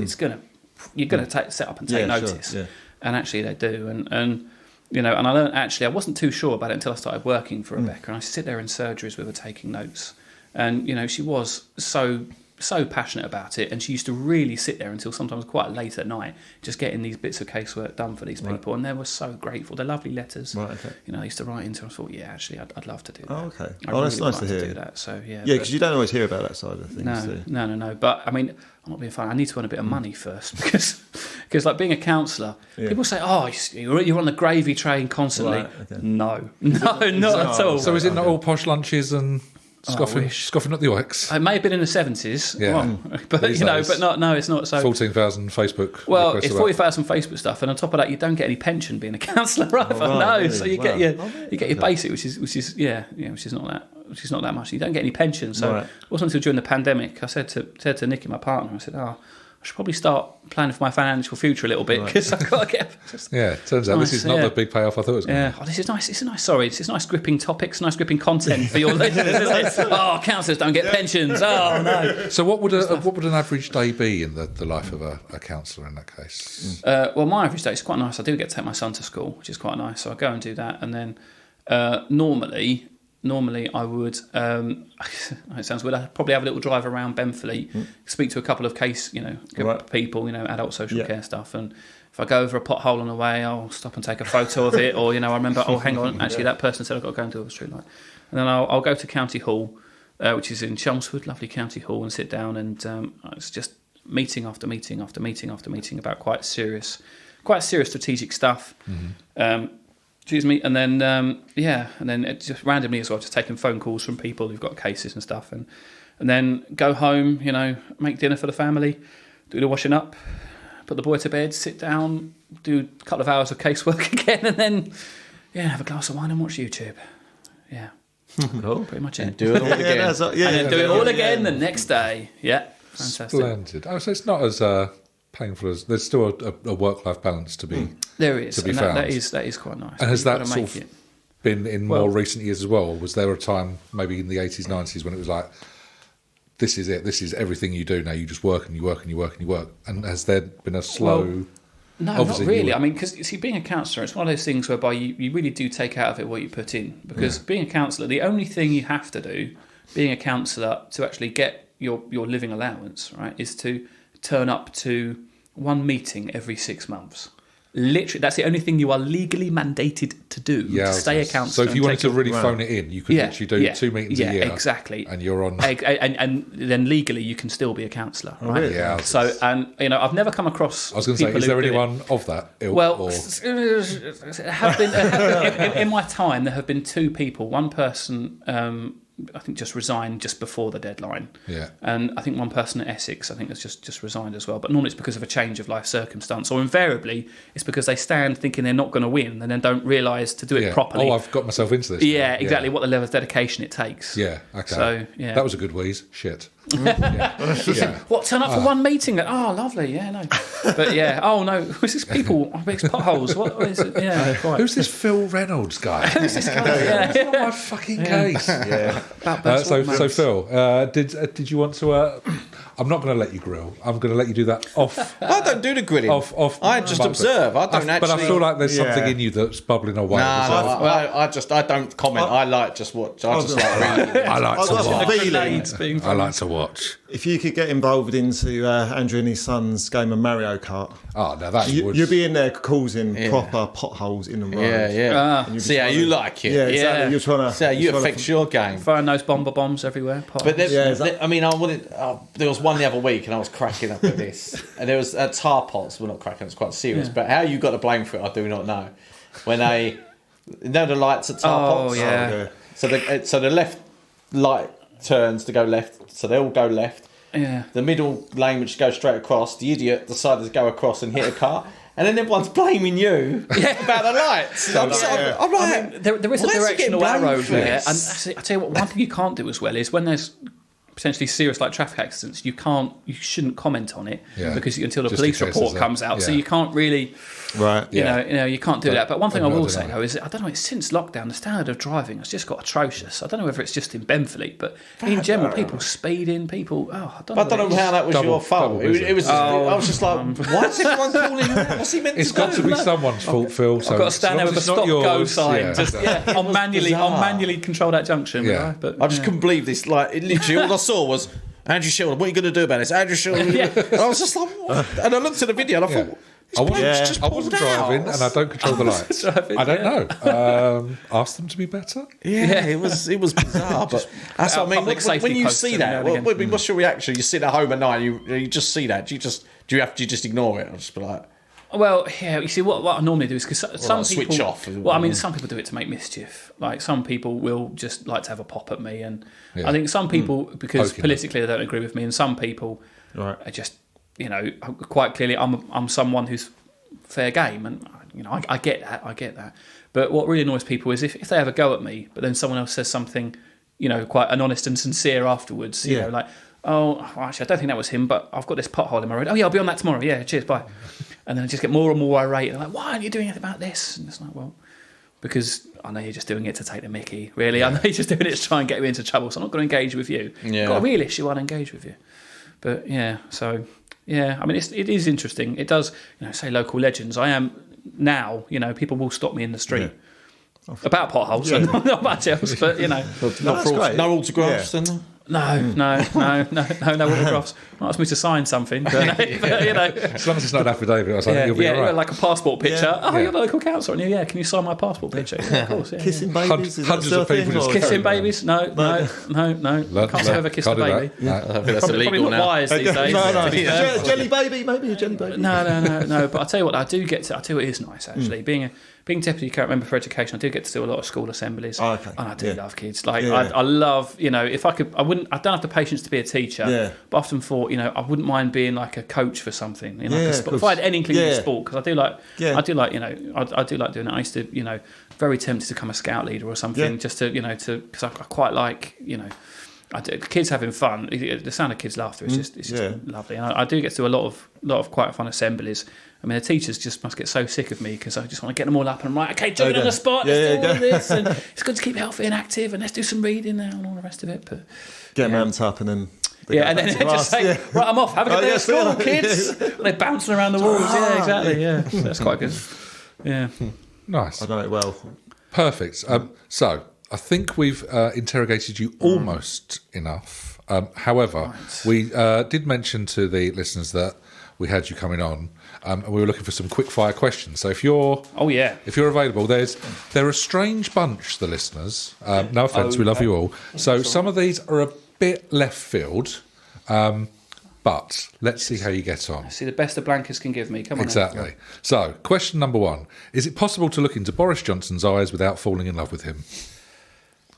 you're gonna set up and take notice. Sure. Yeah. And actually they do, and I learned, actually I wasn't too sure about it until I started working for Rebecca, and I sit there in surgeries with her taking notes, and she was so passionate about it, and she used to really sit there until sometimes quite late at night just getting these bits of casework done for these people, and they were so grateful. They're lovely letters. Right, okay. I used to write into her and I thought, actually I'd love to do that. Oh, okay. That's That's nice to hear. do that. So yeah, because you don't always hear about that side of things. No. But I mean, I'm not being funny. I need to earn a bit of money first, because like being a counsellor, people say, you're on the gravy train constantly. Right, okay. No, not at all. So is it not all posh lunches and scoffing at the oix? It may have been in the 70s, but These days. it's not. So 14,000 Facebook. Well, requests it's about- 40,000 Facebook stuff, and on top of that, you don't get any pension being a counsellor either. Really? So you get your basic, which is not that much. You don't get any pension. So it wasn't until during the pandemic I said to Nikki, my partner, I said, I should probably start planning for my financial future a little bit, because I've got to get. Turns out this is not the big payoff I thought it was going to be. This is nice. It's nice gripping topics, nice gripping content for your listeners, isn't it? Councillors don't get pensions. Oh no. So what would an average day be in the life of a councillor in that case? Well, my average day is quite nice. I do get to take my son to school, which is quite nice. So I go and do that, and then normally I would, it sounds weird, I'd probably have a little drive around Benfleet, speak to a couple of people, adult social care stuff, and if I go over a pothole on the way, I'll stop and take a photo of it, or, I remember, hang on, actually that person said I've got to go into the street light. And then I'll go to County Hall, which is in Chelmsford, lovely County Hall, and sit down, and it's just meeting after meeting after meeting after meeting about quite serious strategic stuff. Excuse me, and then and then it just randomly as well, just taking phone calls from people who've got cases and stuff, and then go home, make dinner for the family, do the washing up, put the boy to bed, sit down, do a couple of hours of casework again, and then have a glass of wine and watch YouTube. Yeah, Cool. pretty much it. Do it all again. And then do it all again the next day. Yeah, fantastic. Splendid. Oh, so it's not as painful as there's still a work-life balance to be. There is. To be and found. That is quite nice. And has You've that got to sort make of it. been in more recent years as well? Or was there a time, maybe in the 80s, 90s, when it was like, this is it, this is everything you do now, you just work and you work and you work and you work? And has there been a slow... No, not really. I mean, because being a counsellor, it's one of those things whereby you really do take out of it what you put in. Because being a counsellor, the only thing you have to do, being a counsellor, to actually get your living allowance, right, is to turn up to one meeting every 6 months. Literally, that's the only thing you are legally mandated to do, to stay a counsellor. So if you wanted to really phone it in, you could literally do 2 meetings a year. Exactly. And you're on... And then legally you can still be a counsellor, right? Really? Yeah. So, and I've never come across... I was going to say, is there anyone of that ilk? Well, have been, in my time, there have been 2 people. One person... I think just resigned just before the deadline. Yeah. And I think one person at Essex, I think, has just resigned as well. But normally it's because of a change of life circumstance, or invariably it's because they stand thinking they're not going to win and then don't realise to do it properly. Oh, I've got myself into this. Yeah, exactly. What the level of dedication it takes. Yeah, okay. So, yeah. That was a good wheeze. Shit. What, turn up for one meeting? Oh, lovely. Yeah, no. But oh no, who's this people? It's potholes. What is it? Yeah, quite. Who's this Phil Reynolds guy? Who's this guy? It's not my fucking case. Yeah. So Phil, did you want to? I'm not going to let you grill. I'm going to let you do that off. I don't do the grilling. I just observe. I don't actually. But I feel like there's something in you that's bubbling away. No, I don't comment. I like just watch. I like to watch. If you could get involved into Andrew and his son's game of Mario Kart, now that you'll be in there causing proper potholes in the road. See how you like it. Yeah, exactly. You're trying to see how you affects your game. Firing those bombs everywhere. But I mean, there was one the other week, and I was cracking up with this. And there was tar pots. Well, not cracking. It's quite serious. But how you got to blame for it, I do not know. When the lights at tar pots. So the left light turns to go left, so they all go left. Yeah. The middle lane, which goes straight across, the idiot decided to go across and hit a car, and then everyone's blaming you about the lights. I'm like, there is a directional arrow there, and actually, I tell you what, one thing you can't do as well is when there's potentially serious like traffic accidents, you shouldn't comment on it because until the police report comes out, so you can't really. Right. You know, you can't do that. But one thing I will say though is, I don't know. Since lockdown, the standard of driving has just got atrocious. I don't know whether it's just in Benfleet, but in general, people speeding, people. I don't know how that was your fault. It was. I was just like, why is everyone calling you out? What's he meant to do? It's got to be someone's fault, Phil. So I've got to stand there with a stop-go sign. I'll manually control that junction. Yeah. But I just couldn't believe this. Like, literally, all I saw was Andrew Sheldon. What are you going to do about this? Andrew Sheldon. And I was just like, what? And I looked at the video and I thought. I wasn't driving, and I don't control the lights. I don't know. Ask them to be better. Yeah, it was bizarre. But that's what I mean. When you see that, what's your reaction? You sit at home at night, you just see that. Do you just ignore it? I'll just be like. Well, yeah. You see, what I normally do is because some people switch off. Well, I mean, some people do it to make mischief. Like some people will just like to have a pop at me, and I think some people because politically they don't agree with me, and some people are just. Quite clearly, I'm someone who's fair game, and I get that. But what really annoys people is if they have a go at me, but then someone else says something, quite an honest and sincere afterwards. You know, like, oh, actually, I don't think that was him, but I've got this pothole in my road. Oh yeah, I'll be on that tomorrow. Yeah, cheers, bye. And then I just get more and more irate. And I'm like, why aren't you doing anything about this? And it's like, well, because I know you're just doing it to take the mickey. Really, I know you're just doing it to try and get me into trouble. So I'm not going to engage with you. Yeah. If you've got a real issue, I'll engage with you. But so. Yeah, I mean, it is interesting. It does, say local legends. I am now, people will stop me in the street about potholes and not much else, but, No autographs then? No autographs. Not asked me to sign something, but, As long as it's not an affidavit or something, you'll be all right. Like a passport picture. Yeah. Oh, you're the local councilor. Yeah, can you sign my passport picture? Yeah, of course. Yeah, Kissing babies? Hundreds of people. Kissing babies? No. Can't say ever kissed a baby. I think that's illegal now. Probably not wise these days. No. Jelly baby, maybe a jelly baby. No. But I tell you what, I tell you what is nice actually. Being deputy current member for education, I do get to do a lot of school assemblies, and I do love kids. Like I love, if I could, I don't have the patience to be a teacher, but often thought, I wouldn't mind being like a coach for something. If I had any inkling of sport, because I do like doing it. I used to, very tempted to become a scout leader or something, just to, because I quite like, kids having fun. The sound of kids' laughter is just lovely, and I do get to do a lot of quite fun assemblies. I mean, the teachers just must get so sick of me because I just want to get them all up and I'm like, okay, do it on the spot, let's do all of this, and it's good to keep healthy and active, and let's do some reading now and all the rest of it. But get them amped up and then. And then just say, right, I'm off. Have a good day at school, kids. And they're bouncing around the walls. Yeah, exactly. Yeah, that's quite good. Yeah, nice. I know it well. Perfect. So I think we've interrogated you almost enough. However, we did mention to the listeners that we had you coming on, and we were looking for some quick fire questions. So if you're available, they're a strange bunch, the listeners. No offence, we love you all. So some of these are a bit left field, but let's see how you get on. See, the best the blankers can give me. Come on. Exactly. So question number 1: is it possible to look into Boris Johnson's eyes without falling in love with him?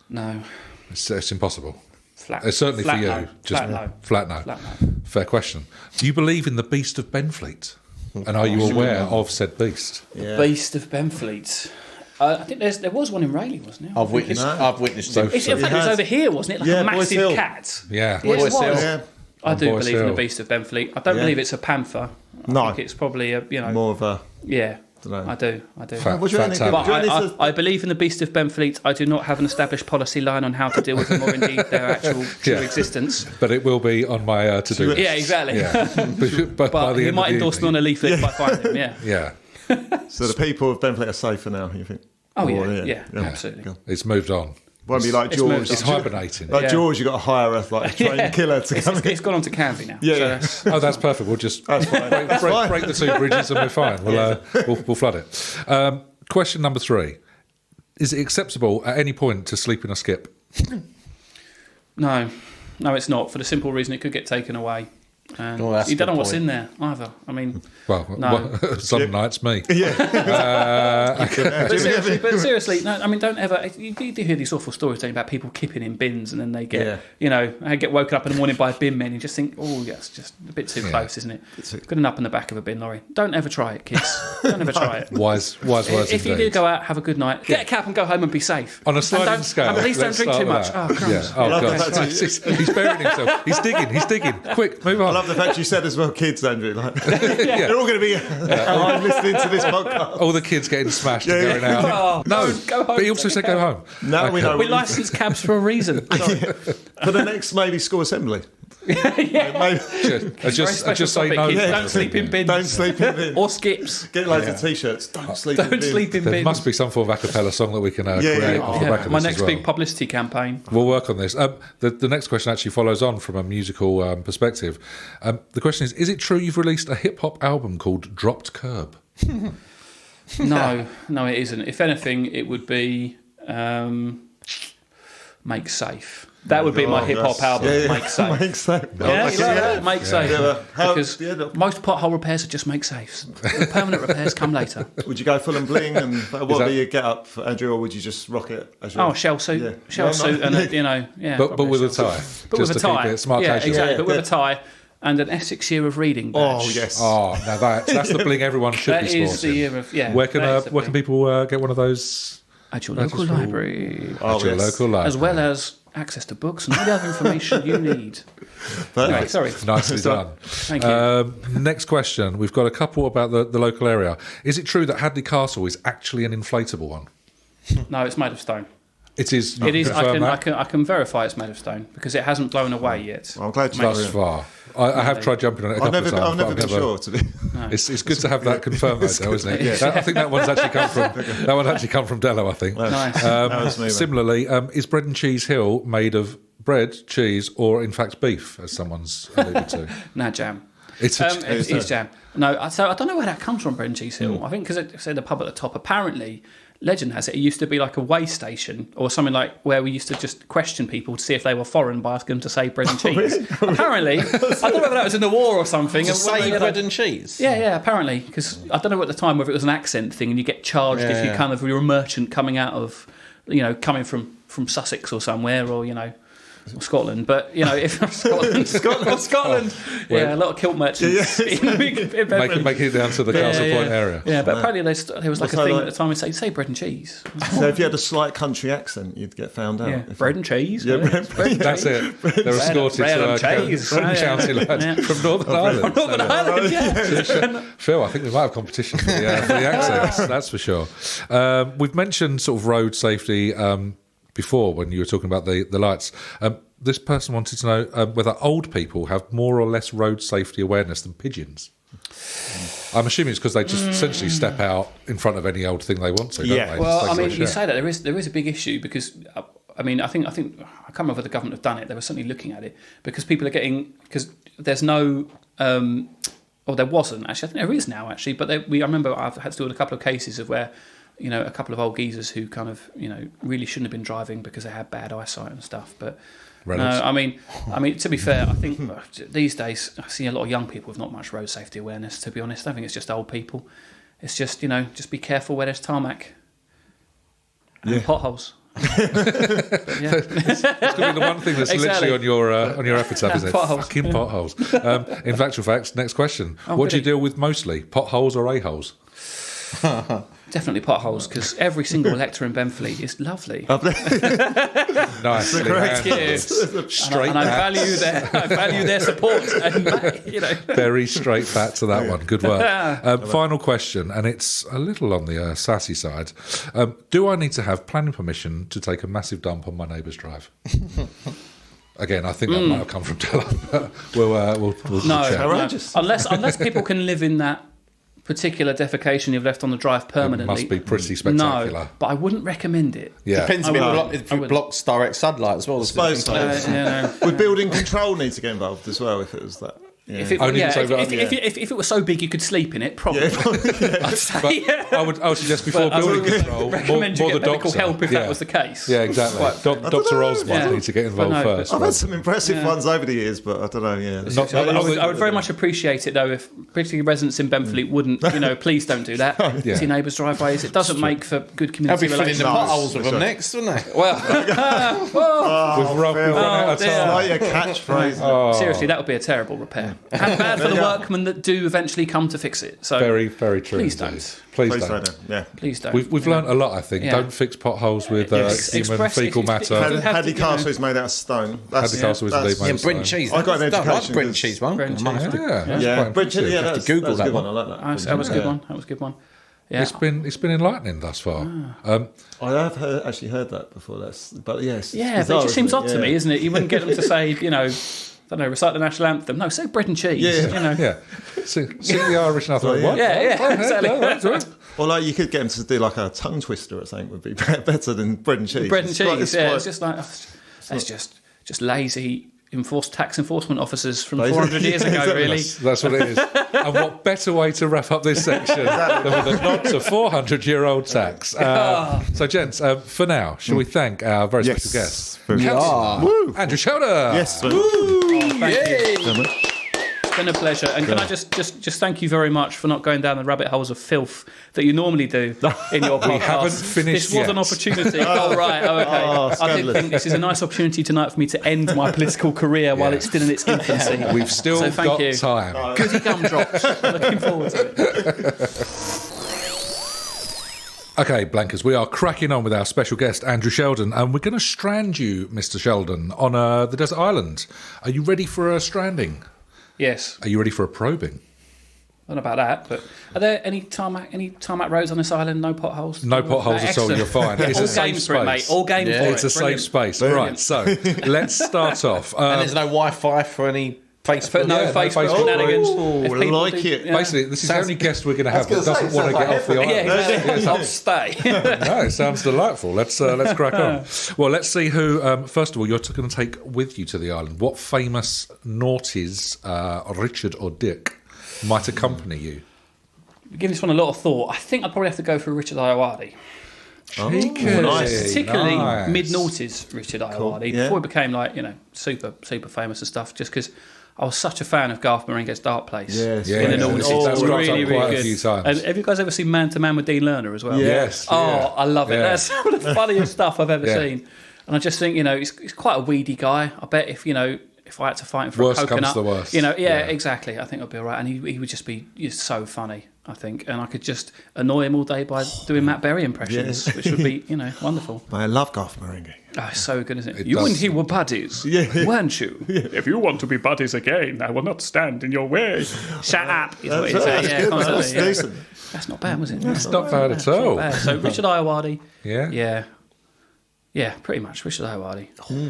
No. It's impossible. Certainly for you. No. Just Flat no. Fair question. Do you believe in the beast of Benfleet? And are you aware of said beast? The beast of Benfleet. I think there was one in Rayleigh, wasn't there? I've witnessed it. In fact, it was over here, wasn't it? Like a massive cat. Yeah. It was. Yeah. I do believe in the beast of Benfleet. I don't believe it's a panther. I think it's probably a, more of a... Yeah. Dunno. I do. Fat I believe in the Beast of Benfleet. I do not have an established policy line on how to deal with them or indeed their actual true existence. But it will be on my to-do list. Yeah, exactly. Yeah. But by the he end might of the endorse me on a leaflet if I find him, yeah. Yeah. So the people of Benfleet are safer now, you think? Oh, Or, yeah, absolutely. It's moved on. Won't be like George. It's hibernating. Like George, you got to hire a trained killer to come in. It's gone on to Canvey now. Yeah. So That's perfect. We'll just That's fine. break the two bridges and we're fine. We'll flood it. Question number 3. Is it acceptable at any point to sleep in a skip? No, it's not. For the simple reason it could get taken away. And that's you a don't know good what's point. in there either. I mean, Well, some nights me. but seriously, no. I mean, don't ever. You do hear these awful stories about people kipping in bins, and then they get, they get woken up in the morning by bin men. You just think, oh, yeah, it's just a bit too close, isn't it? Good enough in the back of a bin lorry. Don't ever try it, kids. Don't ever try it. Wise words. If you do go out, have a good night. Get a cab and go home and be safe. On a sliding and scale. And please don't drink too much. Oh, crumbs. Yeah. Oh, God. He's burying himself. He's digging. Quick, move on. I love the fact you said as well, kids, Andrew. Like, they're all going to be listening to this podcast. All the kids getting smashed and going out. Oh, No, go home. but he also said go home. Now we know. We license cabs for a reason. Sorry. For the next maybe school assembly. Maybe. Just say no. Don't sleep in bins. Don't sleep in bins. Or skips. Get loads of t-shirts. Don't sleep in bins. Sleep in There bins. must be some form of a cappella song that we can create off the back of My this next as well. big publicity campaign. We'll work on this. The next question actually follows on from a musical perspective. The question is it true you've released a hip-hop album called Dropped Curb? No, it isn't. If anything, it would be Make Safe. That would be my hip-hop album, Make Safe. Make safe. Yeah, you like that? Make Safe. Because Yeah. most pothole repairs are just make safes. The permanent repairs come later. Would you go full and bling and what would be your get up, Andrew, or would you just rock it as your... Oh, shell suit. Yeah. Shell suit and, But probably with a shell tie. suit. But just with a to tie. keep it smart casual. Exactly, Yeah, but with a tie and an Essex year of reading badge. Oh, yes. Oh, now that's the bling everyone should That be sporting. is the year of, Where can people get one of those? At your local library. Oh, At your yes. local library. As well as access to books and all the other information you need. Anyway, sorry. Nicely done. Thank you. Next question. We've got a couple about the local area. Is it true that Hadley Castle is actually an inflatable one? No, it's made of stone. It is. It is. Confirm I that? can verify it's made of stone because it hasn't blown away yet. Well, I'm glad you Thus far. I have tried jumping on it a couple of times. I've never but been sure to be. It's good to have that confirmed, though, isn't it? I think that one's actually come from Dello, I think. Nice. Similarly, is Bread and Cheese Hill made of bread, cheese, or in fact beef, as someone's alluded to? Nah, jam. It's It's jam. No, so I don't know where that comes from, Bread and Cheese Hill. I think because it said the pub at the top. Apparently, legend has it used to be like a way station or something like where we used to just question people to see if they were foreign by asking them to say bread and cheese. Apparently, I don't know whether that was in the war or something. To say bread and cheese? Yeah, apparently. Because I don't know at the time whether it was an accent thing and you get charged if you kind of, you're a merchant coming out of, coming from Sussex or somewhere or, or Scotland, but if Scotland, a lot of kilt merchants making it down to the Castle Point area. Yeah, but apparently there was like a thing at the time we say bread and cheese. So if you had a slight country accent, you'd get found out. Yeah, bread and cheese. Yeah, bread and That's it. They're escorted to county lads from Northern Ireland. Northern Ireland, yeah. Phil, I think we might have competition for the accents. That's for sure. We've mentioned sort of road safety before when you were talking about the lights. This person wanted to know whether old people have more or less road safety awareness than pigeons. I'm assuming it's because they just essentially step out in front of any old thing they want to, don't they? Well, I mean, you say that there is a big issue because I think I can't remember whether the government have done it. They were certainly looking at it because people are getting there's no. Or there wasn't actually. I think there is now actually, but I remember I've had to do a couple of cases of where. A couple of old geezers who kind of, really shouldn't have been driving because they had bad eyesight and stuff. But no, I mean, to be fair, I think these days I see a lot of young people with not much road safety awareness. To be honest, I don't think it's just old people. It's just just be careful where there's tarmac and potholes. It's going to be the one thing that's literally on your epitaph, isn't it? Potholes. Fucking potholes. In actual fact, next question: what do you deal with mostly, potholes or a-holes? Definitely potholes, because every single elector in Benfleet is lovely. Nicely Thank you. Straight And I back. value their support. And, Very straight back to that one. Good work. Final question, and it's a little on the sassy side. Do I need to have planning permission to take a massive dump on my neighbour's drive? Again, I think that might have come from Dylan, but we'll no, check. unless people can live in that particular defecation you've left on the drive permanently. It must be pretty spectacular. No, but I wouldn't recommend it. Yeah. Depends if it blocks direct sunlight as well. I suppose so. Would building control need to get involved as well if it was that? Yeah. If it was so big you could sleep in it, probably. I'd say. But I would suggest before building control, recommend more you get the medical doctor. help if that was the case. Yeah, exactly. Dr. Oz might need to get involved first. I've had some impressive ones over the years, but I don't know. Yeah, I would very much appreciate it though if particularly residents in Benfleet wouldn't. Please don't do that to your neighbours' driveways. It doesn't make for good community They'll be filling the potholes with them next, wouldn't they? Well, We've run out of time. like your catchphrase. Seriously, that would be a terrible repair. And bad for the workmen that do eventually come to fix it. So Very, very true. Please indeed. don't. Please don't. Yeah. Please don't. We've learned a lot, I think. Yeah. Don't fix potholes with human fecal matter. Hadley Castle is made out of stone. Hadley Castle is indeed made of Bread and stone. cheese. I got an don't like education bread and because- cheese one. Bread and cheese. Yeah, that's Yeah, quite but impressive. yeah, that's Google a that good one. one. I like that. That was a good one. That was a good one. Yeah. It's been enlightening thus far. I have actually heard that before. But yes, Yeah, but it just seems odd to me, isn't it? You wouldn't get them to say, I don't know, recite the national anthem. No, say bread and cheese. Yeah. Sing the Irish and I thought, what? Yeah, exactly. Or like you could get them to do like a tongue twister or something would be better than bread and cheese. Bread and cheese, it's just like, that's just lazy tax enforcement officers from 400 years ago, really. That's what it is. And what better way to wrap up this section than with a nod to 400-year-old tax. So, gents, for now, shall we thank our very special guest, Councillor Andrew Sheldon? Yes. Thank you. It's been a pleasure. And can I just thank you very much for not going down the rabbit holes of filth that you normally do in your podcast. We haven't finished This was an yet. opportunity. Okay. I did think this is a nice opportunity tonight for me to end my political career while it's still in its infancy. We've still got time. Goody gumdrops. Looking forward to it. Okay, Blankers, we are cracking on with our special guest, Andrew Sheldon, and we're going to strand you, Mr. Sheldon, on the desert island. Are you ready for a stranding? Yes. Are you ready for a probing? I don't know about that, but are there any tarmac roads on this island? No potholes? No potholes at all, you're fine. It's a safe space. For it, mate. All game for it. It's a Brilliant. safe space. Right, so let's start off. And there's no Wi-Fi for any Facebook. Facebook shenanigans. If people like it. Basically, this is the only guest we're going to have that doesn't want to get off the island. Yeah, exactly. I'll stay. No, it sounds delightful. Let's crack on. Well, let's see who. First of all, you're going to take with you to the island. What famous naughties, Richard or Dick, might accompany you? Give this one a lot of thought. I think I'd probably have to go for Richard Ayoade. Cheeky. Nice. Particularly Nice. mid-noughties Richard Ayoade, yeah. before he became super famous and stuff, just because I was such a fan of Garth Marenghi's Dark Place. Yes. Yeah, in the yeah. noughties. That's cropped up really quite a good. few times. And have you guys ever seen Man to Man with Dean Lerner as well? Yes. Oh, yeah. I love it. Yeah. That's some of the funniest stuff I've ever Yeah. seen. And I just think, he's quite a weedy guy. I bet if I had to fight him for Worst a coconut, comes to worst. yeah, exactly. I think I'd be all right. And he would just be so funny, I think. And I could just annoy him all day by doing Matt Berry impressions, which would be, wonderful. I love Garth Marenghi. Oh, it's so good, isn't it? It You does. and he were buddies, weren't you? If you want to be buddies again, I will not stand in your way. Shut up, is what he'd say. Yeah, constantly, That's yeah. decent. That's not bad, was it? It's not bad at all. Bad. So Richard Ayoade. Yeah. Yeah, pretty much. Richard Ayoade.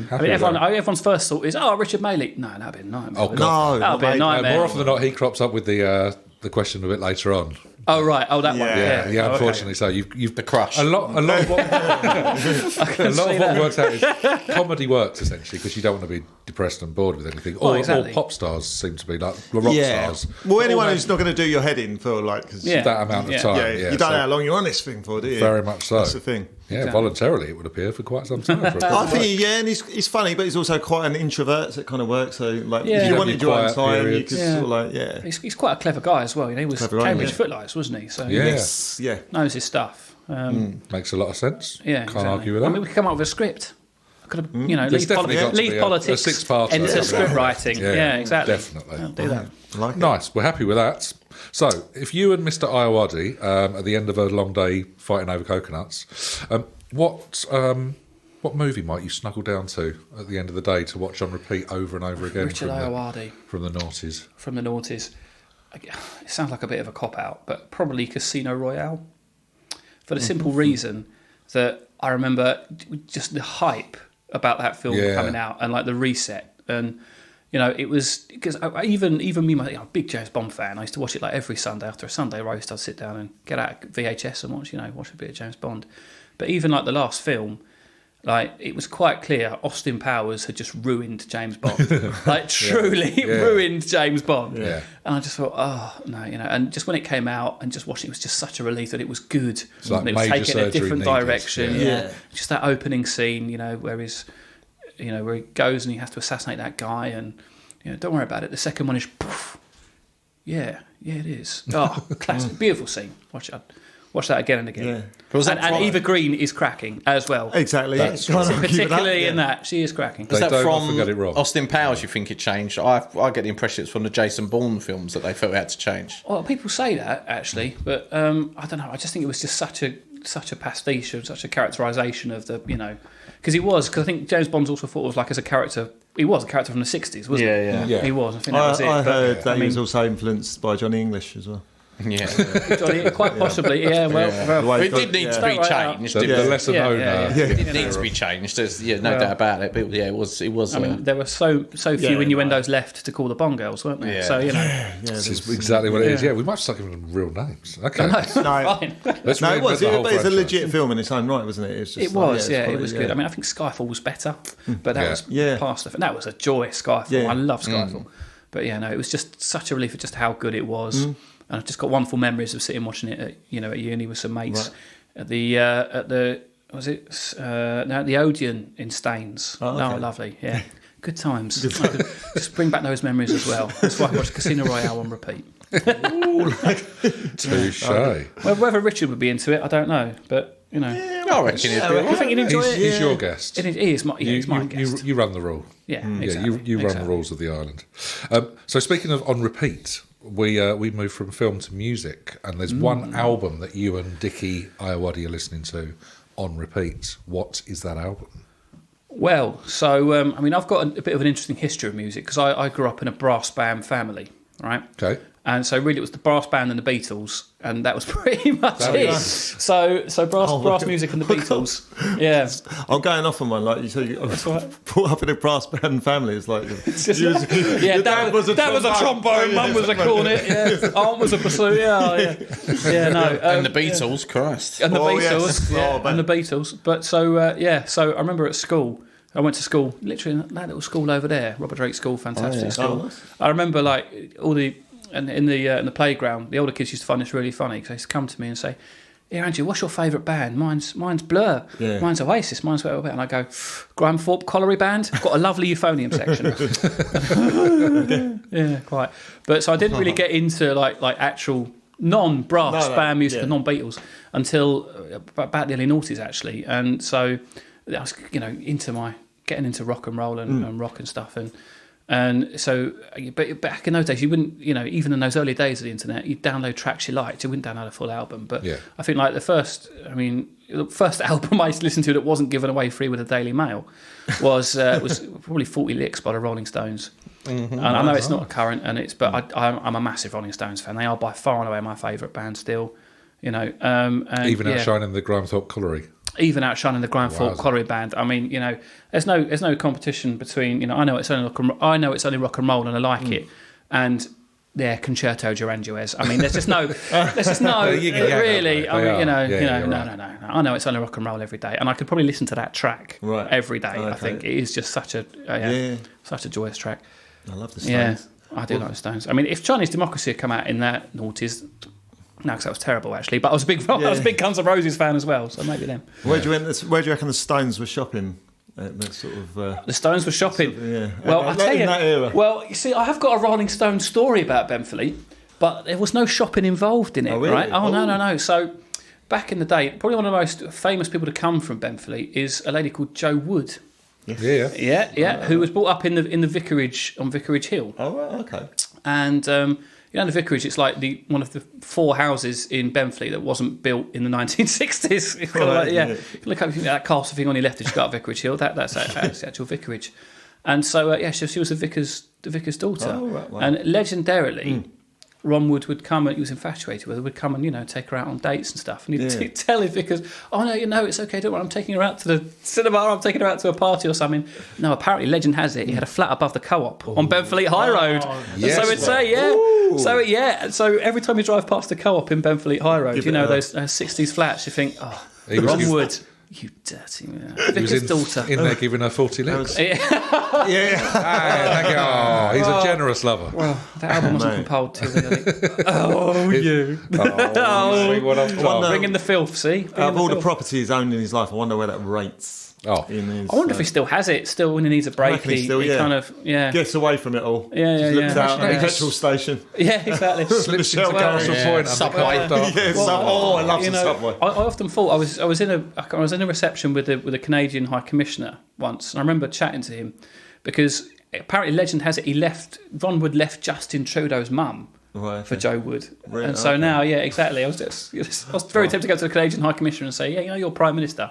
Happy with that. Everyone's first thought is, Richard Maley. No, that'd be a nightmare. Oh, God. No, That'd be a nightmare. More often than not, he crops up with the question a bit later on. Oh, right. Oh, that one. Yeah. Yeah, Oh, unfortunately, so you've The crush. a lot of what works out is comedy works essentially because you don't want to be depressed and bored with anything. Or exactly. pop stars seem to be like rock stars. Well, anyone who's not going to do your head in for cause Yeah. That amount of time. yeah, Yeah, you don't know how long you're on this thing for, do you? Very much so. That's the thing. Yeah, Exactly. voluntarily it would appear for quite some time. For a I think, and he's funny, but he's also quite an introvert, so it kind of works. So, if Yeah. you wanted your own Quiet time, you periods. could Yeah. sort of He's quite a clever guy as well. He was Clever guy, Cambridge yeah. Footlights, wasn't he? So Yeah. Yes, yeah. knows his stuff. Makes a lot of sense. Yeah, Can't exactly. argue with that. I mean, we could come up with a script. could have, There's definitely got to leave be politics, a six-parter enter script writing. Yeah, exactly. Definitely. I'll do that. Like it. Nice. We're happy with that. So, if you and Mr. Iowadi, at the end of a long day fighting over coconuts, what movie might you snuggle down to at the end of the day to watch on repeat over and over again? Richard Iowadi. From the noughties. From the noughties. It sounds like a bit of a cop-out, but probably Casino Royale. For the simple reason that I remember just the hype about that film coming out and like the reset. And, it was... Because even me, I'm a big James Bond fan. I used to watch it like every Sunday. After a Sunday roast, I'd sit down and get out VHS and watch a bit of James Bond. But even like the last film... Like, it was quite clear Austin Powers had just ruined James Bond. Like, truly ruined James Bond. Yeah. And I just thought, and just when it came out and just watching it was just such a relief that it was good. Like and it was taking a different direction. Yeah. Just that opening scene, where where he goes and he has to assassinate that guy and, don't worry about it. The second one is, poof. Yeah, it is. Oh, classic. Beautiful scene. Watch that again and again. Yeah. And Eva Green is cracking as well. Exactly. Particularly in that, she is cracking. Was that don't from often get it wrong. Austin Powers, you think it changed? I get the impression it's from the Jason Bourne films that they felt it had to change. Well, people say that, actually, but I don't know. I just think it was just such a pastiche of such a characterisation of the, because I think James Bond's also thought of like as a character. He was a character from the 60s, wasn't he? Yeah. He was. I think that was it. I heard that he was also influenced by Johnny English as well. Yeah. Johnny, quite possibly. Yeah, well, It did need to be changed. The lesser known. It did need to be changed. There's no doubt about it. But it was. I mean, there were so few innuendos left to call the Bond girls, weren't there? Yeah. So This is exactly what it is. Yeah, we might start giving them real names. Okay. fine. It was. It's a legit film in its own right, wasn't it? It was good. I mean, I think Skyfall was better, but that was past the. That was a joy, Skyfall. Yeah. I love Skyfall, but it was just such a relief at just how good it was. And I've just got wonderful memories of sitting watching it at uni with some mates at the Odeon in Staines. Oh, lovely, yeah. Good times. Just bring back those memories as well. That's why I watched Casino Royale on repeat. Touche. Well, whether Richard would be into it, I don't know, but I reckon he'd be. I think he'd enjoy it. He's your guest. He is my guest. You run the rule. Yeah, exactly. You run the rules of the island. So speaking of on repeat, we moved from film to music, and there's one album that you and Dickie Iowadi are listening to on repeat. What is that album? Well, so I've got a bit of an interesting history of music because I grew up in a brass band family, right? Okay. And so really it was the brass band and the Beatles, and that was pretty much it. So brass music and the Beatles. Yeah. I'm going off on one, like you said, I was brought up in a brass band family. It's like Dad was a trombone, Mum was a cornet, Aunt was a bassoon, and the Beatles, Christ. And the Beatles. Yes. And the Beatles. But so I remember at school, I went to school, literally in that little school over there, Robert Drake School, fantastic school. I remember like all the in the playground, the older kids used to find this really funny because they used to come to me and say, "Here, Andrew, what's your favourite band?" Mine's Blur. Yeah. Mine's Oasis. Mine's whatever. And I go, Graham Thorpe Colliery Band. Got a lovely euphonium section. Yeah, quite. But so I didn't really get into like actual non-brass band music and non-Beatles until about the early noughties actually. And so I was getting into rock and roll and rock and stuff and so, but back in those days, you wouldn't, even in those early days of the internet, you'd download tracks you liked. You wouldn't download a full album. But I think like the first album I listened to that wasn't given away free with the Daily Mail was probably 40 Licks by the Rolling Stones. Mm-hmm. And I know it's not current, but I'm a massive Rolling Stones fan. They are by far and away my favourite band still. Even outshining the Graham Thorpe Colliery. Even outshining the Graham Thorpe Colliery Band. I mean, there's no competition between. I know it's only rock and roll, and I like it. And Concerto Duranduez. I mean, there's just no really. No. I know it's only rock and roll every day, and I could probably listen to that track every day. Okay. I think it is just such a joyous track. I love the Stones. Yeah, I do like the Stones. I mean, if Chinese Democracy had come out in that noughties. No, because that was terrible actually. But I was a big Guns N' Roses fan as well, so maybe them. Where do you reckon the Stones were shopping? The Stones were shopping. Well, I tell you, in that era. Well, you see, I have got a Rolling Stone story about Benfleet, but there was no shopping involved in it, really? right? Oh no. So back in the day, probably one of the most famous people to come from Benfleet is a lady called Jo Wood. Yeah. Who was brought up in the vicarage on Vicarage Hill. Oh, right, okay. And the vicarage, it's like one of the 4 houses in Benfleet that wasn't built in the 1960s. It's kind of like, you look up that castle thing on your left as you go up Vicarage Hill. That's the actual vicarage. And so she was the vicar's daughter. Oh, right, wow. And legendarily, Ron would come, and he was infatuated with her, would come and, take her out on dates and stuff. And he'd tell his vicars, oh, no, it's okay, don't worry, I'm taking her out to the cinema, I'm taking her out to a party or something. No, apparently, legend has it, he had a flat above the Co-op on Benfleet High Road. Yes. So it'd say, Ooh. So every time you drive past the Co-op in Benfleet High Road, those 60s flats, you think, oh, Ron Wood. You dirty man. Vicar's daughter. In there giving her 40 licks. Yeah. Thank you. Oh, he's a generous lover. Well, that album wasn't compiled till the What I've done. Bring in the filth, see? Of all the properties owned in his life, I wonder where that rates. Oh. I wonder if he still has it. Still, when he needs a break, he kind of gets away from it all. Looks out at the petrol station. Yeah, exactly. Slips into Castle Point. Subway. I love the Subway. I often thought I was in a reception with a Canadian High Commissioner once, and I remember chatting to him because apparently legend has it Ron Wood left Justin Trudeau's mum. Right, for Joe Wood. Really? And so now, exactly. I was very tempted to go to the Canadian High Commissioner and say, you're Prime Minister.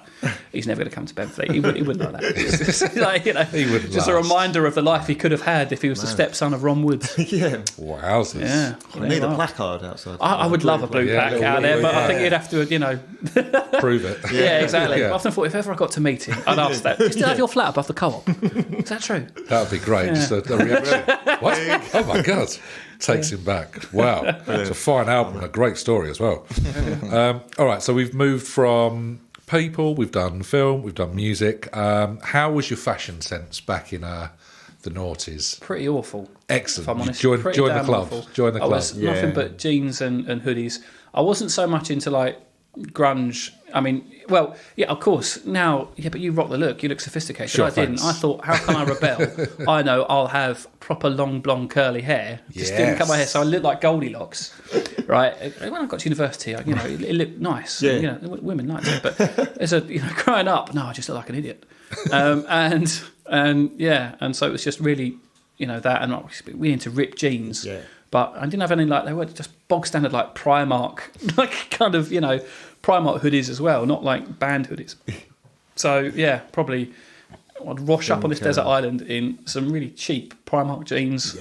He's never going to come to Benfleet. He wouldn't like that. He wouldn't just a reminder of the life he could have had if he was the stepson of Ron Wood. Wowzers. Yeah. I need a placard outside. I would love a blue plaque out there, but I think you'd have to, prove it. Yeah, exactly. I often thought if ever I got to meet him, I'd ask that. Do you still have your flat above the Co-op? Is that true? That would be great. Yeah. Just a reaction. What? Oh my God. Takes him back. Wow. It's a fine album and a great story as well. All right, so we've moved from people, we've done film, we've done music. How was your fashion sense back in the noughties? Pretty awful. Excellent. If I'm honest. Join the club. Awful. Join the club. I was nothing but jeans and hoodies. I wasn't so much into grunge. I mean, well, yeah, of course. Now, but you rock the look. You look sophisticated. Sure, I didn't. thanks. I thought, how can I rebel? I know I'll have proper long blonde curly hair. Just didn't cut my hair, so I looked like Goldilocks. Right. When I got to university, it looked nice. Yeah. Women liked it, but as growing up, no, I just looked like an idiot. And so it was just really, that, and we into ripped jeans. Yeah. But I didn't have any they were just bog standard Primark, Primark hoodies as well, not band hoodies. So probably I'd wash up on this desert island in some really cheap Primark jeans,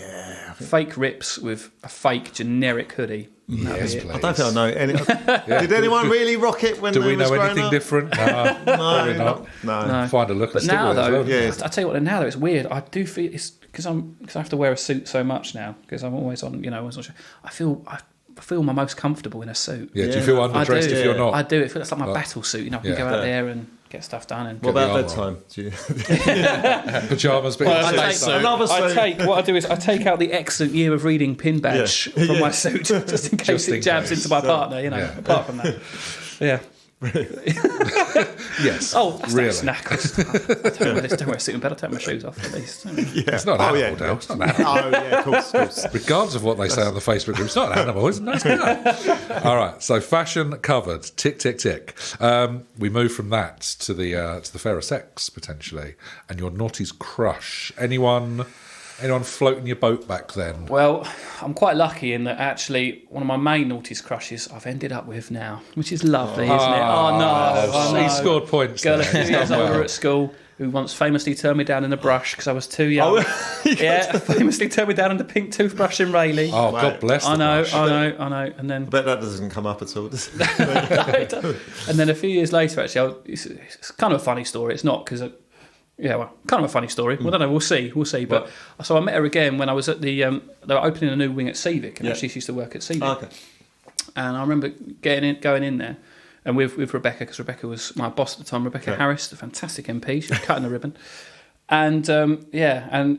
fake rips with a fake generic hoodie. Yes, please. I don't think I know any. Did anyone really rock it when Do they we was know growing anything up? different? No. No. Find a look But and stick now with it though, as well. I tell you what, now though it's weird. I do feel it's because I have to wear a suit so much now because I'm always on. I feel my most comfortable in a suit. Yeah, do you feel underdressed if you're not? I do. It feels like my battle suit. I can go out there and get stuff done. And What about bedtime? Pyjamas, but what I do is I take out the excellent year of reading pin badge from my suit just in case it jabs into my partner. Apart from that, yes. Oh, that's really. Snack. I don't wear a suit in bed. I take my shoes off at least. It's not an animal, Dale. It's not an animal. Of course. Regardless of what they say on the Facebook group, it's not an animal, isn't it? All right, so fashion covered, tick, tick, tick. We move from that to the fairer sex, potentially, and your naughty's crush. Anyone floating your boat back then? Well, I'm quite lucky in that actually one of my main naughty's crushes I've ended up with now, which is lovely, isn't it? Oh, no. He scored points. Girl a there. few years older at school who once famously turned me down in the brush because I was too young. Famously turned me down in the pink toothbrush in Rayleigh. Oh, God bless the I know. I And then bet that doesn't come up at all, does it? and then a few years later, actually, it's kind of a funny story. It's not because... kind of a funny story. Well, I don't know. We'll see. But so I met her again when I was at the. They were opening a new wing at Civic, and actually she used to work at Civic. Okay. And I remember going in there, and with Rebecca, because Rebecca was my boss at the time. Rebecca Harris, the fantastic MP, she was cutting the ribbon, and and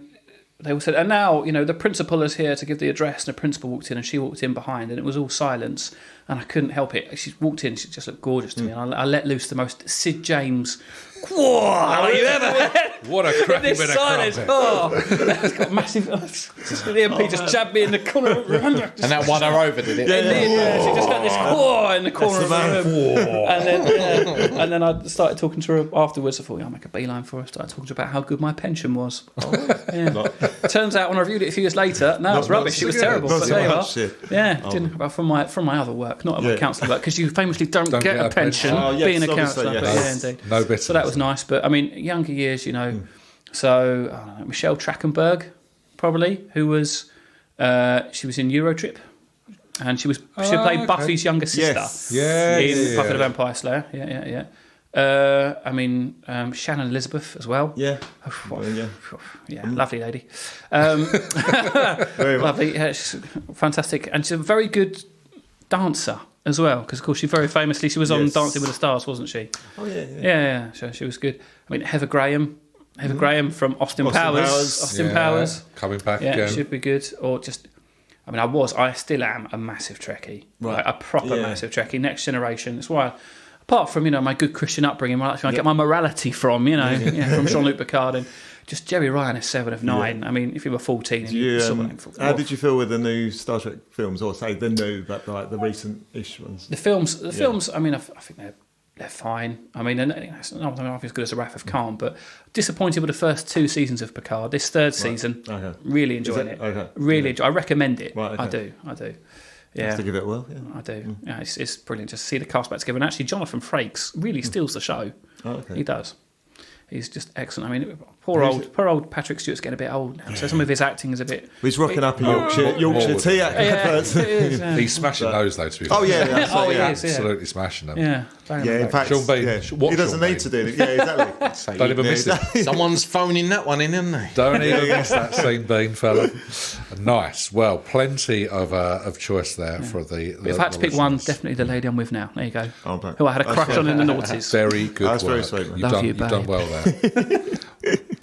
they all said, and now the principal is here to give the address. And the principal walked in, and she walked in behind, and it was all silence. And I couldn't help it. She walked in, she just looked gorgeous to me, and I let loose the most Sid James. Whoa! You ever had? What a crappy bit of silence. It's got massive. The MP just jabbed me in the corner. And that won her over, did it? She just got like this in the corner of the room. And then I started talking to her afterwards. I thought, I'll make a beeline for her. I started talking to her about how good my pension was. Turns out when I reviewed it a few years later, no, it was rubbish. It was terrible. But there you are. Didn't from my other work, not my council work, because you famously don't get a pension being a councillor. Yes. Indeed. No bitterness. So that was nice. But I mean, younger years, So I don't know, Michelle Trachtenberg, probably, who was she was in Eurotrip, and she played Buffy's younger sister in Buffy the Vampire Slayer. I mean, Shannon Elizabeth as well. Lovely lady. Lovely, she's fantastic, and she's a very good dancer as well, because of course she very famously was on Dancing with the Stars, wasn't she? So she was good. I mean, Heather Graham from Austin Powers. Coming back again. Should be good. Or just, I still am a massive Trekkie. Right. Like a proper massive Trekkie. Next generation. That's why, apart from, my good Christian upbringing, that's where I get my morality from, from Jean-Luc Picard. And just Jerry Ryan is 7 of 9. Yeah. I mean, if you were 14 and you saw how did you feel with the new Star Trek films, or say the new, but like the recent-ish ones? The films, I mean, I think they're fine. I mean, it's not as good as The Wrath of Khan, but disappointed with the first 2 seasons of Picard. This third season, really enjoying it. Okay. Really enjoy. I recommend it. Right, okay. I do. You have to give it a whirl. I do. Yeah, it's brilliant just to see the cast back together. And actually, Jonathan Frakes really steals the show. Oh, okay. He does. He's just excellent. I mean, poor old Patrick Stewart's getting a bit old now, so some of his acting is a bit. He's rocking up in Yorkshire tea adverts. He's smashing those though. To be fair. He is, absolutely smashing them. In fact, Sean Bean. He doesn't need to do it. Yeah, exactly. Don't even miss it. Someone's phoning that one in, isn't they? Don't even miss that scene, Bean fella. Nice. Well, plenty of choice there for the. If I had to pick one, definitely the lady I'm with now. There you go. Oh, who I had a crush on in the noughties. Very good That's work. very sweet, man. You've done well there.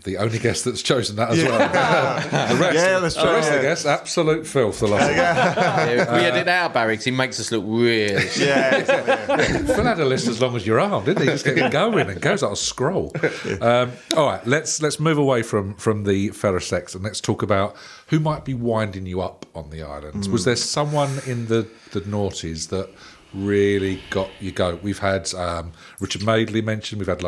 The only guest that's chosen that as well. The rest of the guests, absolute filth. The last We edit out Barry because he makes us look weird. Phil had a list as long as your arm, didn't he? Just get going and goes like a scroll. All right, let's move away from the fella sex and let's talk about who might be winding you up on the islands. Was there someone in the noughties that really got you go? We've had Richard Madeley mentioned. We've had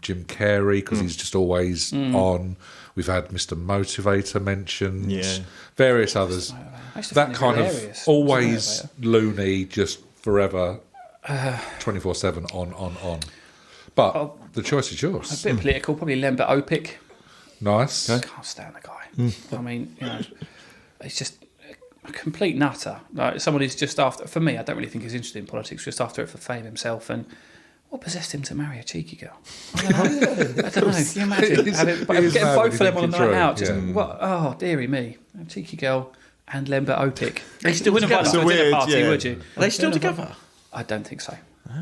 Jim Carrey because he's just always on. We've had Mr. Motivator mentioned. Various others. That kind of always loony, just forever, 24/7 on. But the choice is yours. A bit political, probably Lembit Opik. Nice. I can't stand the guy. I mean, it's just a complete nutter. Like someone who's just after. For me, I don't really think he's interested in politics. Just after it for fame himself. And what possessed him to marry a cheeky girl? I don't know. Can you imagine getting both of them on a night out? Just what? Oh, dearie me, a cheeky girl and Lembit Opik. You wouldn't invite them to a dinner party, would you? Are they still together? I don't think so.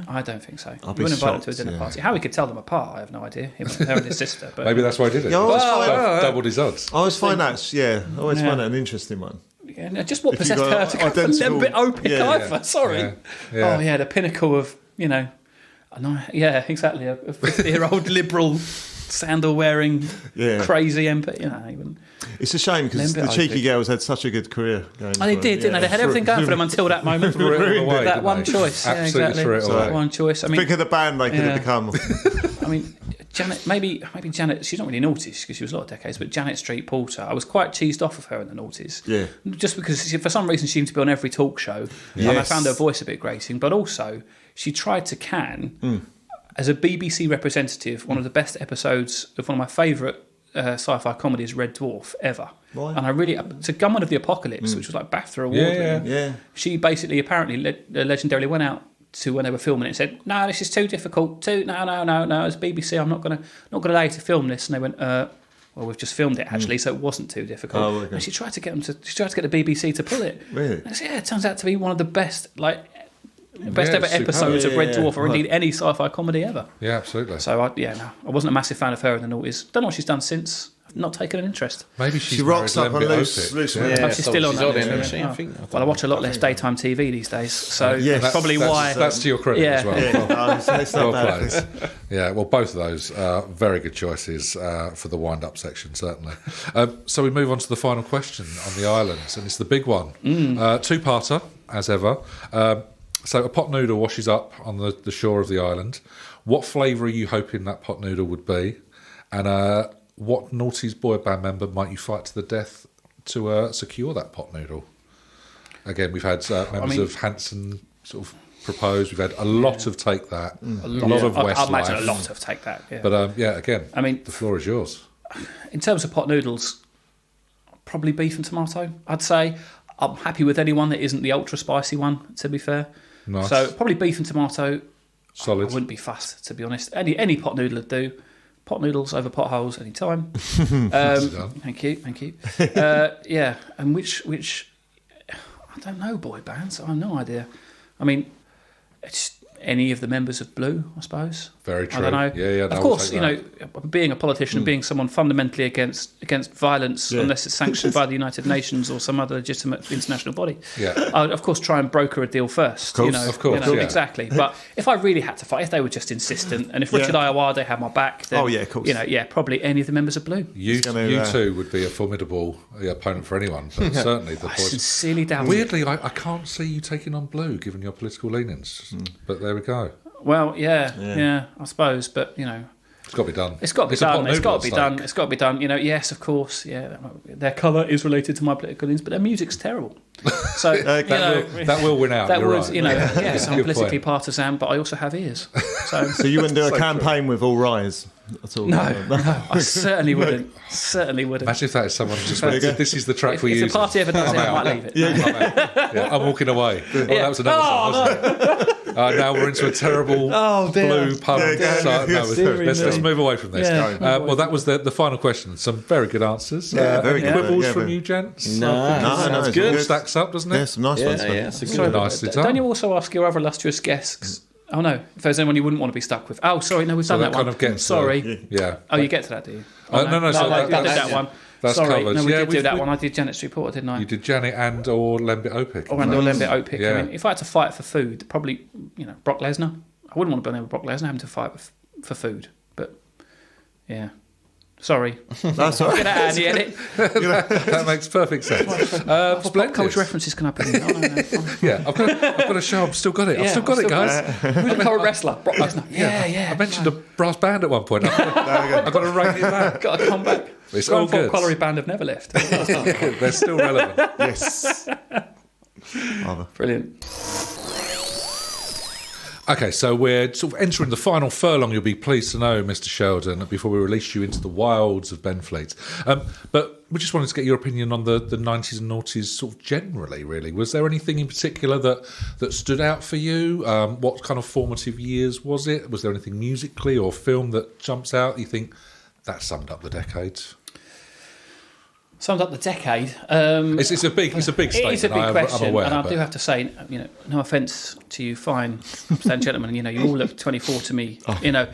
I don't think so. I'll You be wouldn't invite them shocked, to a dinner party. How we could tell them apart, I have no idea. Her and his sister. But Maybe that's why I did it. Yeah, Doubled his odds. I always find that find that an interesting one. Yeah, just what If you possessed got her to go for identical- Lembit Opik either. Sorry. Yeah. Oh, yeah, the pinnacle of, exactly. A 50-year-old liberal, sandal-wearing, crazy MP. Even. It's a shame because the cheeky girls had such a good career going. Oh, they did, didn't they? They had everything going for them until that moment. Away, that one choice. Absolutely threw it away. That one choice. I mean, think of the band they could have become. I mean, Janet, maybe Janet, she's not really noughties because she was a lot of decades, but Janet Street Porter, I was quite cheesed off of her in the noughties. Yeah. Just because for some reason she seemed to be on every talk show. Yes. And I found her voice a bit grating, but also she tried to can, as a BBC representative, one of the best episodes of one of my favourite sci-fi comedies, Red Dwarf, ever. Why? And I really, to Gunman of the Apocalypse, which was like BAFTA award winning. She basically, apparently, legendarily went out to when they were filming it and said, "No, this is too difficult. No. As BBC, I'm not gonna allow you to film this." And they went, "Well, we've just filmed it actually, so it wasn't too difficult." Oh, okay. And she tried to get the BBC to pull it. Really? And I said, it turns out to be one of the best, ever episodes of Red Dwarf, or indeed any sci-fi comedy ever. Yeah, absolutely. So I wasn't a massive fan of her in the noughties. Don't know what she's done since. I've not taken an interest. Maybe she rocks up on loose. She's still on that. Well, I watch a lot less daytime TV these days, so that's probably why. That's to your credit as well. Well played. Yeah, well, both of those are very good choices for the wind-up section, certainly. So we move on to the final question on the islands, and it's the big one. Two-parter, as ever. So a pot noodle washes up on the shore of the island. What flavour are you hoping that pot noodle would be? And what noughties boy band member might you fight to the death to secure that pot noodle? Again, we've had members of Hanson sort of propose. We've had a lot of Take That, a lot of Westlife. I'd imagine a lot of Take That. Yeah. But again, I mean, the floor is yours. In terms of pot noodles, probably beef and tomato. I'd say I'm happy with anyone that isn't the ultra spicy one. To be fair, nice. So probably beef and tomato. Solid. I wouldn't be fussed, to be honest. Any pot noodle would do. Pot noodles over potholes any time. Thank you. Yeah, and which I don't know, boy bands. I have no idea. I mean, it's any of the members of Blue, I suppose. Very true. I don't know. Yeah. Of course, being a politician, being someone fundamentally against violence, unless it's sanctioned by the United Nations or some other legitimate international body. Yeah. I'd of course try and broker a deal first. Of course. Exactly. But if I really had to fight, if they were just insistent, and if Richard Iowade had my back, then of course. Probably any of the members of Blue. You two would be a formidable opponent for anyone, but certainly the I boys. sincerely doubt. Weirdly, I can't see you taking on Blue, given your political leanings. But there we go. Well, yeah, I suppose, but it's got to be done. It's got to be done. It's got to be done. Yes, of course. Yeah, their colour is related to my political leanings, but their music's terrible. So that will win out. That You're would, right. yes, I'm politically partisan, but I also have ears. So you wouldn't do a campaign with All Rise at all? No, I certainly wouldn't. Certainly wouldn't. Imagine if that is someone just went, this is the track for you. If the party ever does it, I might leave it. I'm walking away. That was another song, wasn't it? Now we're into a terrible Blue pun. Let's move away from this. Well, that was the final question. Some very good answers. Very good. Quibbles from you, gents? No, that's good. All stacks up, doesn't it? Yeah, some nice ones. So nicely done. Don't you also ask your other illustrious guests? Oh no, if there's anyone you wouldn't want to be stuck with. Oh, sorry, no, we've done that one. Kind of gets sorry. Yeah. Oh, you get to that, do you? No. So I did that one. That's sorry, covered. no, we did do that one. I did Janet's Reporter, didn't I? You did Janet or Lembit Opik. Or Lembit Opik. Yeah. I mean, if I had to fight for food, probably Brock Lesnar. I wouldn't want to be with Brock Lesnar having to fight for food, but yeah. Sorry. That's all right. Get out of the edit. That makes perfect sense. Splendid. Culture references can I put in? Yeah, I've got a show. I've still got it. I've still got it, guys. Who's the current wrestler? Brock Lesnar. Yeah. I mentioned a brass band at one point. I've got to rate it back. Got to come back. It's all good. Colliery band have never left. They're still relevant. Yes. Brilliant. Okay, so we're sort of entering the final furlong, you'll be pleased to know, Mr. Sheldon, before we release you into the wilds of Benfleet. But we just wanted to get your opinion on the 90s and noughties sort of generally, really. Was there anything in particular that stood out for you? What kind of formative years was it? Was there anything musically or film that jumps out? You think that summed up the decade? Summed up the decade. It's a big statement. It is a big question, I'm aware, and I do have to say, no offence to you, fine stand gentlemen. You all look 24 to me.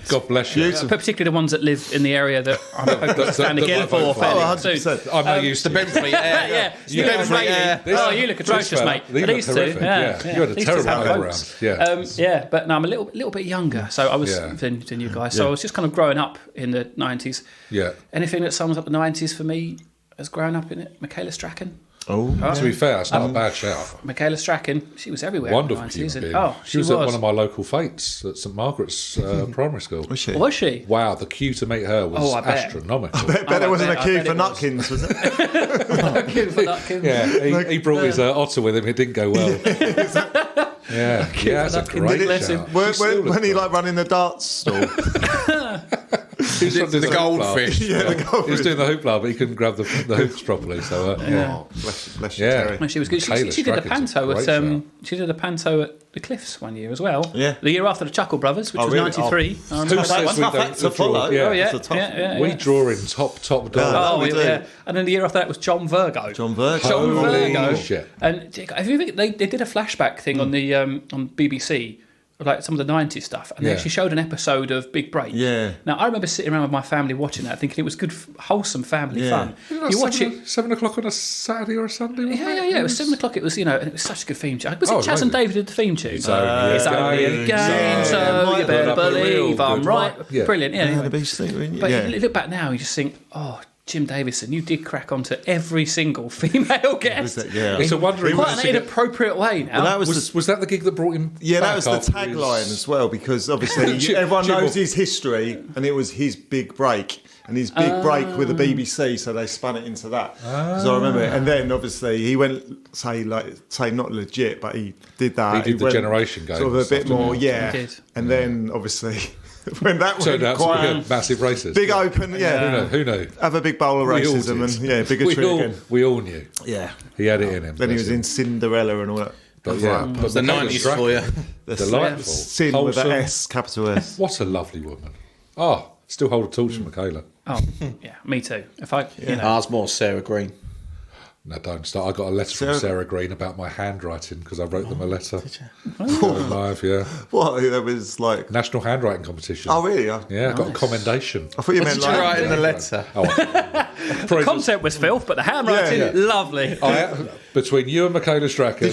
God bless you. Particularly the ones that live in the area that I'm hoping to stand again for fairly soon. I'm not used to Benfleet. Yeah, you look railing. You look atrocious, mate. These two, you had a terrible background. Yeah, but no, I'm a little bit younger, so I was than you guys. So I was just kind of growing up in the 90s. Yeah. Anything that sums up the 90s for me has grown up in it. Michaela Strachan. To be fair, it's not a bad shout. Michaela Strachan, she was everywhere. Wonderful in the 90s. human being. She was at one of my local fetes at St Margaret's primary school. Was she? Was she? Wow, the queue to meet her was astronomical. I bet there wasn't a queue for Nutkins, was it? Nutkins. Yeah, he brought his otter with him. It didn't go well. Yeah, that's a great shout. When he running the darts stall? The goldfish. He was doing the hoopla, but he couldn't grab the hoops properly. So Bless you, Terry. Well, she was good. She did a panto at the Cliffs one year as well. Yeah. The year after the Chuckle Brothers, which was 93. Who says we don't follow? Yeah. We draw in top dollar. And then the year after that was John Virgo. Holy shit. And if you think they did a flashback thing on the on BBC. Like some of the 90s stuff, and they actually showed an episode of Big Break. Yeah. Now I remember sitting around with my family watching that, thinking it was good, wholesome family fun. You watch it 7 o'clock on a Saturday or a Sunday. Yeah. It was 7 o'clock. It was and it was such a good theme tune. Was it Chaz and David did the theme tune? It's only a game, so you better believe I'm right. Yeah. Brilliant. Yeah. The beach thing. But you look back now, you just think, oh Jim Davison, you did crack onto every single female guest. It's a wondering. Quite an inappropriate way now. Well, was that the gig that brought him? Yeah, that was the back tagline after as well, because obviously everyone knows his history, and it was his big break. And his big break with the BBC, so they spun it into that. Because I remember it. And then, obviously, he went, say not legit, but he did that. He did the went Generation game. Sort of a bit more, He did. And then, obviously, when that turned out to quite be a massive racist. big open, Who knew? Have a big bowl of racism and, bigotry again. We all knew. Yeah. He had it in him. Then he was in Cinderella and all that. But yeah, It was the 90s for you. Delightful. Sin Wholesome. with an S, capital S. What a lovely woman. Oh, still hold a torch for Michaela. Oh, yeah, me too. If I, I was more Sarah Green. No, don't start. I got a letter from Sarah Green about my handwriting because I wrote them a letter. Did you? Going live, yeah. What? That was like... National handwriting competition. Oh, really? Yeah, I got a commendation. I thought you meant Did you write in the letter? the content was filth, but the handwriting, lovely. Between you and Michaela Strachan.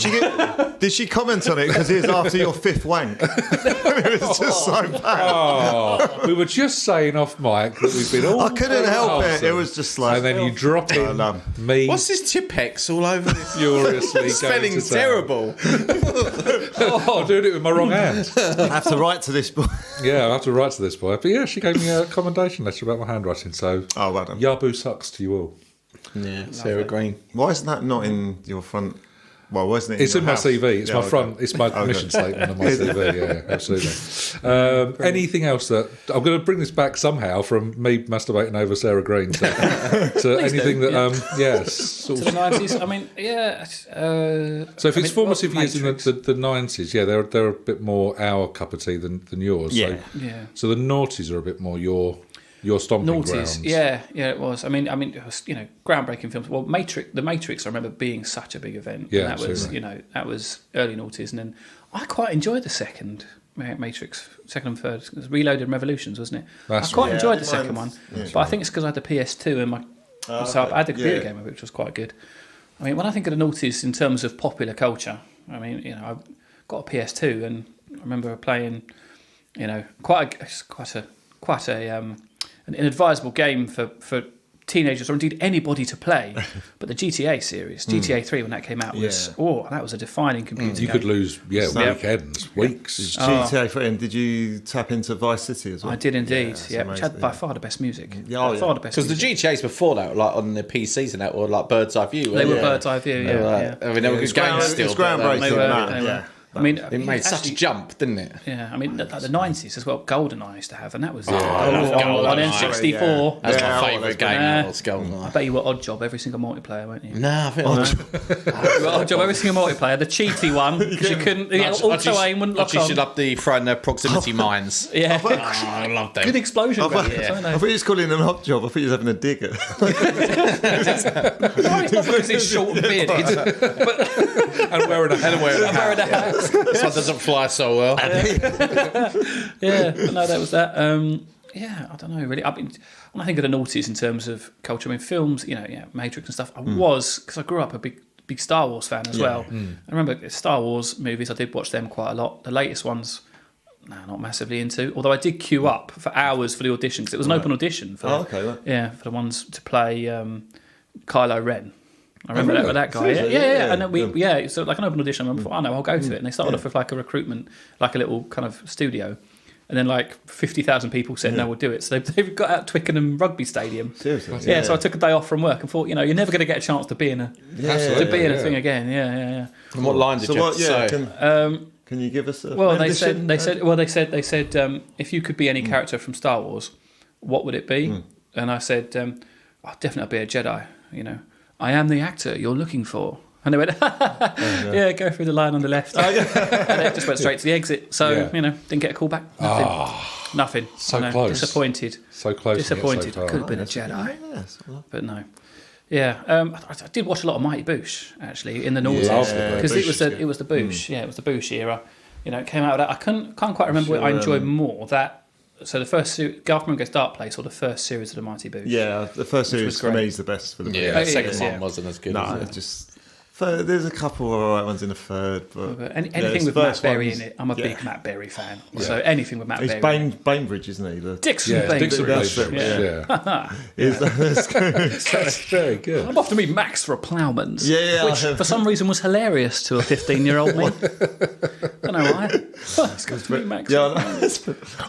Did she comment on it because it was after your fifth wank? It was just so bad. Oh, we were just saying off mic that we've been all... I couldn't help it. wholesome. It was just like... And then you drop in me What's this Tipex all over this? furiously Spelling's going to town. terrible. Doing it with my wrong hand. I have to write to this boy. Yeah, I have to write to this boy. But yeah, she gave me a commendation letter about my handwriting. So, Oh, well done. Yabu sucks to you all. Yeah, Sarah Green. Why isn't that not in your front... Well, wasn't it? It's in my house? CV. It's Yeah, my okay. front. It's my mission statement on my CV. Yeah, absolutely. Anything else that I'm going to bring this back somehow from me masturbating over Sarah Green to anything that To the 90s. I mean, yeah. So if it's formative years in the 90s, yeah, they're a bit more our cup of tea than yours. Yeah. So the noughties are a bit more your stomping grounds. Yeah, it was. I mean, it was, groundbreaking films. Well, The Matrix, I remember being such a big event. Yeah, and that absolutely. was, that was early noughties, and then I quite enjoyed the second Matrix, second and third. It was Reloaded and Revolutions, wasn't it? That's I quite right. enjoyed the second one, but I think it's because I had the PS2 and so I had the computer game, which was quite good. I mean, when I think of the noughties in terms of popular culture, I mean, I got a PS2 and I remember playing, quite an inadvisable game for teenagers or indeed anybody to play. But the GTA series, GTA 3, when that came out, that was a defining computer game. You could lose weekends, weeks. GTA 3, and did you tap into Vice City as well? I did indeed, which amazing, had by far the best music. Far the best Because the music. GTAs before that, like on the PCs and that, were like Bird's Eye View. They were Bird's Eye View, I mean, they were good games still. It's but groundbreaking. They were, that, they were. yeah. I mean, It made such a jump, didn't it? Yeah, I mean, the 90s as well, GoldenEye used to have, and that was I love on GoldenEye. N64. That's Yeah, my that's favourite good. game. Yeah. That was GoldenEye. I bet you were Oddjob every single multiplayer, weren't you? No, I think You were Oddjob every single multiplayer, the cheaty one, because you couldn't, auto aim wouldn't lock You on. should up the throwing the proximity mines. Yeah. I love them. Good explosion. I thought graphics, you was calling an odd job. I thought you was having a digger. No, it's not because it's short and bearded. And wearing a hat. I'm wearing a hat. This one doesn't fly so well. Yeah, but no, that was that. I don't know really. I mean, when I think of the noughties in terms of culture, I mean, films, Matrix and stuff. I was, because I grew up a big Star Wars fan as well. I remember Star Wars movies. I did watch them quite a lot. The latest ones, not massively into. Although I did queue up for hours for the audition, because it was an open audition for for the ones to play Kylo Ren. I remember that guy. Yeah. And then so like an open audition. I thought, I'll go to it. And they started off with like a recruitment, like a little kind of studio. And then like 50,000 people said, no, we'll do it. So they've got out Twickenham Rugby Stadium. Seriously? Yeah, so I took a day off from work and thought, you're never going to get a chance to be in a thing again. Yeah. And what line did you have to say? Can you give us a they said if you could be any character from Star Wars, what would it be? And I said, definitely I'd be a Jedi, I am the actor you're looking for. And they went, go through the line on the left. And it just went straight to the exit. So, didn't get a call back. Nothing. So close. Disappointed. So close. Disappointed. So Could have been a Jedi. But no. Yeah. I did watch a lot of Mighty Boosh, actually, in the noughties. Because it was the Boosh. Yeah, it was the Boosh era. It came out of that. I can't quite remember what I enjoyed more. So the first Garth Goes Dark Place, or the first series of the Mighty Boosh. Yeah, the first series for me is the best for the Yeah, the second one wasn't as good. No, as it just There's a couple of alright ones in the third, but anything with Matt Berry in it, I'm a big Matt Berry fan. Yeah. So anything with Matt Berry. He's Bainbridge, isn't he? Dixon Bainbridge. That's very good. I'm off to meet Max for a Ploughman's. Yeah, which for some reason was hilarious to a 15-year-old me. Don't know why. It's good to meet Max.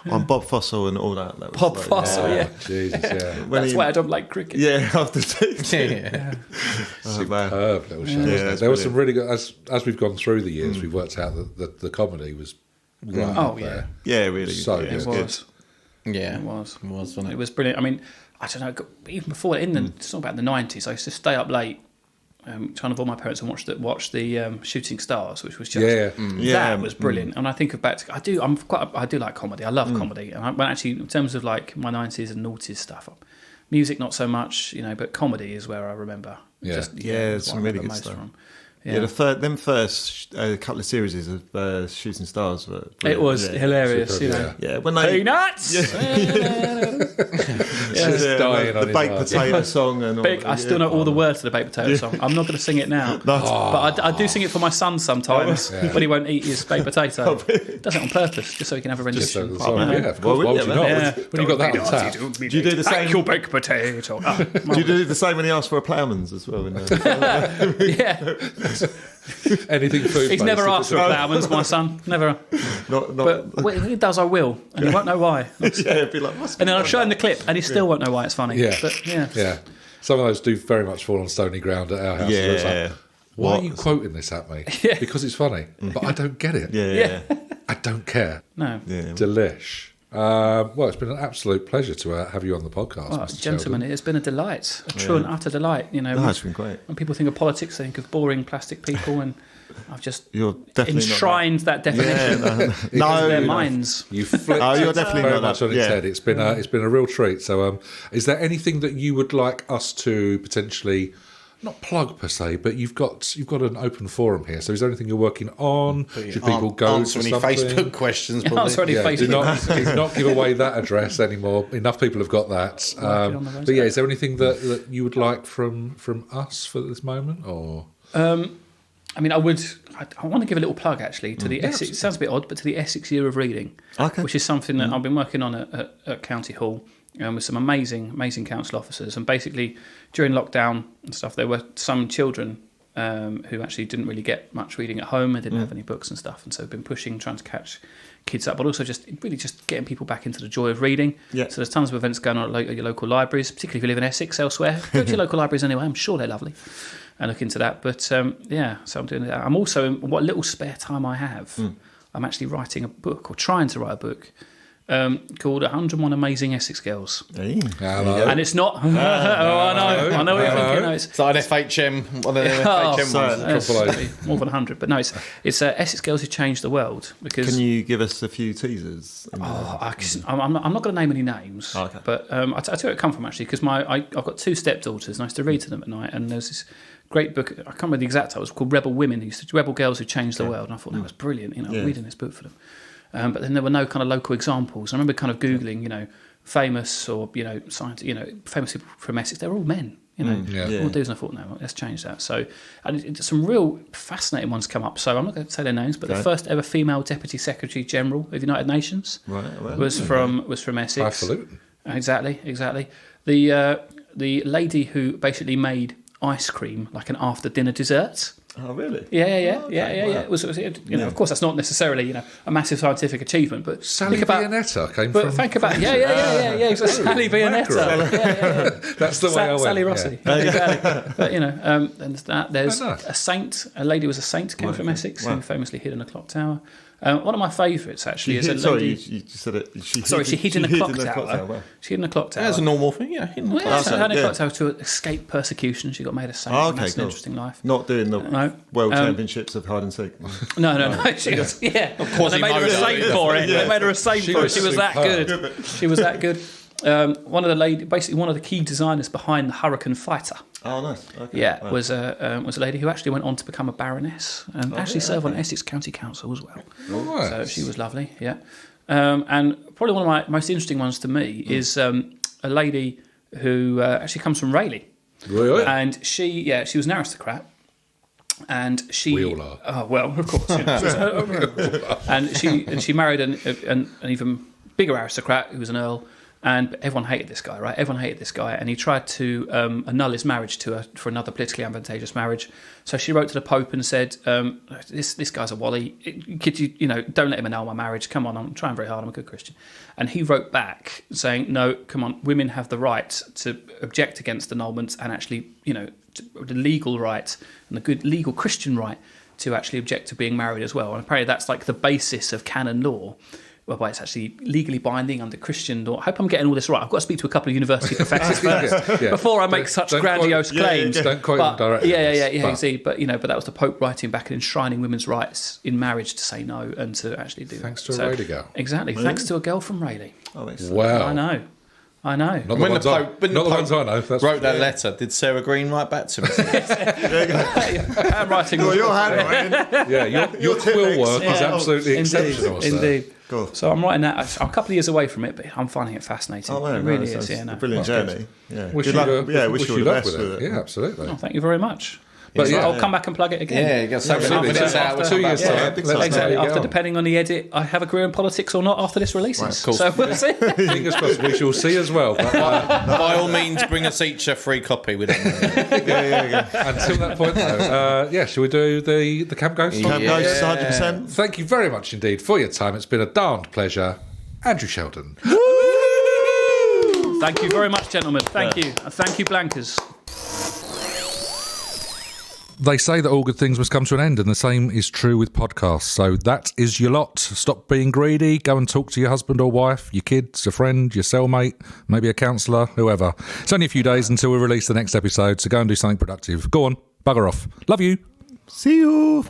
I'm Bob Fossil and all that. Bob Fossil, yeah. Jesus, yeah. That's why I don't like cricket. Yeah, after Superb little show. Yeah, there was some really good. As we've gone through the years, we've worked out that the comedy was right up there. Yeah, really. So good. good. It was. Yeah, it was. Wasn't it? It was brilliant. I mean, I don't know. Even before it's not about the 90s. I used to stay up late, trying to avoid my parents and watch the Shooting Stars, which was just that was brilliant. And I think of back to I do like comedy. I love comedy. And when actually in terms of like my 90s and noughties stuff, music not so much, but comedy is where I remember. Yeah, some really good stuff. From. Yeah, them first couple of series of Shooting Stars were brilliant. It was hilarious, Superb, Yeah, when they peanuts. Just dying on the baked potato song and all. I still know all the words to the baked potato song. I'm not going to sing it now, but I do sing it for my son sometimes when he won't eat his baked potato. Does it on purpose, just so he can have a rendition. Of course. Why would you not? When you got that on tap. Do you do the same? Your baked potato. Do you do the same when he asks for a Ploughman's as well? Yeah. Anything food. He's never asked for a Ploughman's, my son. Never. But when he does, I will, and he won't know why. It'd be like, and then I'll show him the clip, and he still won't know why it's funny. Yeah. But, yeah. Some of those do very much fall on stony ground at our house. Yeah. Why are you quoting this at me? Because it's funny, but I don't get it. Yeah. I don't care. No. Yeah. Delish. Well, it's been an absolute pleasure to have you on the podcast, Mr. Gentlemen. Sheldon. It's been a delight, a true and utter delight. It's been great. When people think of politics, they think of boring plastic people, and I've just You're definitely enshrined that definition in their minds. You flipped you're definitely very not much that. on its head. It's been a real treat. So, is there anything that you would like us to potentially? Not plug per se, but you've got an open forum here. So is there anything you're working on? Should people go answer to any something? Facebook questions? Yeah, answer any Facebook. Do not give away that address anymore. Enough people have got that. But is there anything that you would like from us for this moment? Or I mean, I want to give a little plug actually to the Essex. It sounds a bit odd, but to the Essex Year of Reading, which is something that I've been working on at County Hall. With some amazing council officers, and basically during lockdown and stuff, there were some children who actually didn't really get much reading at home and didn't have any books and stuff, and so we've been trying to catch kids up, but also just getting people back into the joy of reading. So there's tons of events going on at your local libraries, particularly if you live in Essex. Elsewhere, go to your local libraries anyway. I'm sure they're lovely, and look into that. But so I'm doing that. I'm also, in what little spare time I have, I'm actually writing a book, or trying to write a book. Called 101 Amazing Essex Girls. Hello. And it's not... I know what you're thinking. No, it's like an FHM, one of the FHM ones. More than 100. But no, it's Essex Girls Who Changed the World. Because can you give us a few teasers? I'm not going to name any names. But I'll tell you where it come from, actually, because I've got two stepdaughters, and I used to read to them at night, and there's this great book, I can't remember the exact title, it was called Rebel Women, Rebel Girls Who Changed the World, and I thought that was brilliant, reading this book for them. But then there were no kind of local examples. I remember kind of Googling, famous or, famous people from Essex. They're all men, all dudes. And I thought, no, let's change that. So, and some real fascinating ones come up. So I'm not going to say their names, but the first ever female Deputy Secretary General of the United Nations was from Essex. Absolutely. Exactly. The lady who basically made ice cream like an after dinner dessert. Oh, really? Yeah. It was, of course, that's not necessarily, a massive scientific achievement, but Sally Vianetta came from. But think about, exactly. Sally Vianetta. Yeah. That's the way I went. Sally Rossi. Exactly. But and there's a saint. A lady was a saint, came from Essex, who famously hid in a clock tower. One of my favourites actually is a lady. Sorry, you said it. She hid in a clock tower. Wow. She hid in a clock tower. That's a normal thing, yeah. Hidden in a clock tower. Hid in a clock tower to escape persecution. She got made a saint. That's an interesting life. Not doing the World Championships of hide and seek. No. She was, Of course, they made her a saint for it. They made her a saint for it. She was that good. She was that good. One of the key designers behind the Hurricane Fighter. Oh, nice. Okay. Was a lady who actually went on to become a baroness and served on Essex County Council as well. Nice. So she was lovely. Yeah, and probably one of my most interesting ones to me is a lady who actually comes from Rayleigh. Really? And she was an aristocrat. And she, We all are. Oh well, of course. And she married an even bigger aristocrat who was an earl, and everyone hated this guy, right? Everyone hated this guy, and he tried to annul his marriage to her for another politically advantageous marriage. So she wrote to the Pope and said, "This guy's a wally. Could you don't let him annul my marriage? Come on, I'm trying very hard. I'm a good Christian." And he wrote back saying, "No, come on, women have the right to object against annulments, and actually, the legal right and the good legal Christian right to actually object to being married as well." And apparently that's like the basis of canon law, whereby it's actually legally binding under Christian law. I hope I'm getting all this right. I've got to speak to a couple of university professors first before I make such grandiose claims. Don't quote them directly. You see, but that was the Pope writing back and enshrining women's rights in marriage to say no and to actually do Thanks that. to a Rayleigh girl. Exactly. Really? Thanks to a girl from Rayleigh. Oh, Wow. I know. Not the When ones the I Pope, when not the the ones Pope I know. That's wrote that letter, did Sarah Green write back to me? Handwriting. Well, your handwriting. Yeah, your quill work is absolutely exceptional. sir. Indeed. Cool. So I'm writing that. I'm a couple of years away from it, but I'm finding it fascinating. Oh, man, it really that's is. Yeah, a brilliant journey. Yeah. Wish Good you luck. wish you you all the luck best with it. Yeah, absolutely. Oh, thank you very much. But But I'll come back and plug it again. Yeah, you got so many Absolutely. minutes So out. after 2 years' Yeah, time, big let us know Exactly. how you After, get on. depending on the edit, I have a career in politics or not after this releases. Cool. So we'll see. Fingers crossed. We shall see as well. But, By all means, bring us each a free copy with it. Yeah. until that point, though, shall we do the Camp Ghost? Camp Yeah. Ghost, 100%. Thank you very much indeed for your time. It's been a darned pleasure. Andrew Sheldon. Thank you very much, gentlemen. Thank you. And thank you, Blankers. They say that all good things must come to an end, and the same is true with podcasts. So that is your lot. Stop being greedy. Go and talk to your husband or wife, your kids, a friend, your cellmate, maybe a counsellor, whoever. It's only a few days until we release the next episode, so go and do something productive. Go on, bugger off. Love you. See you.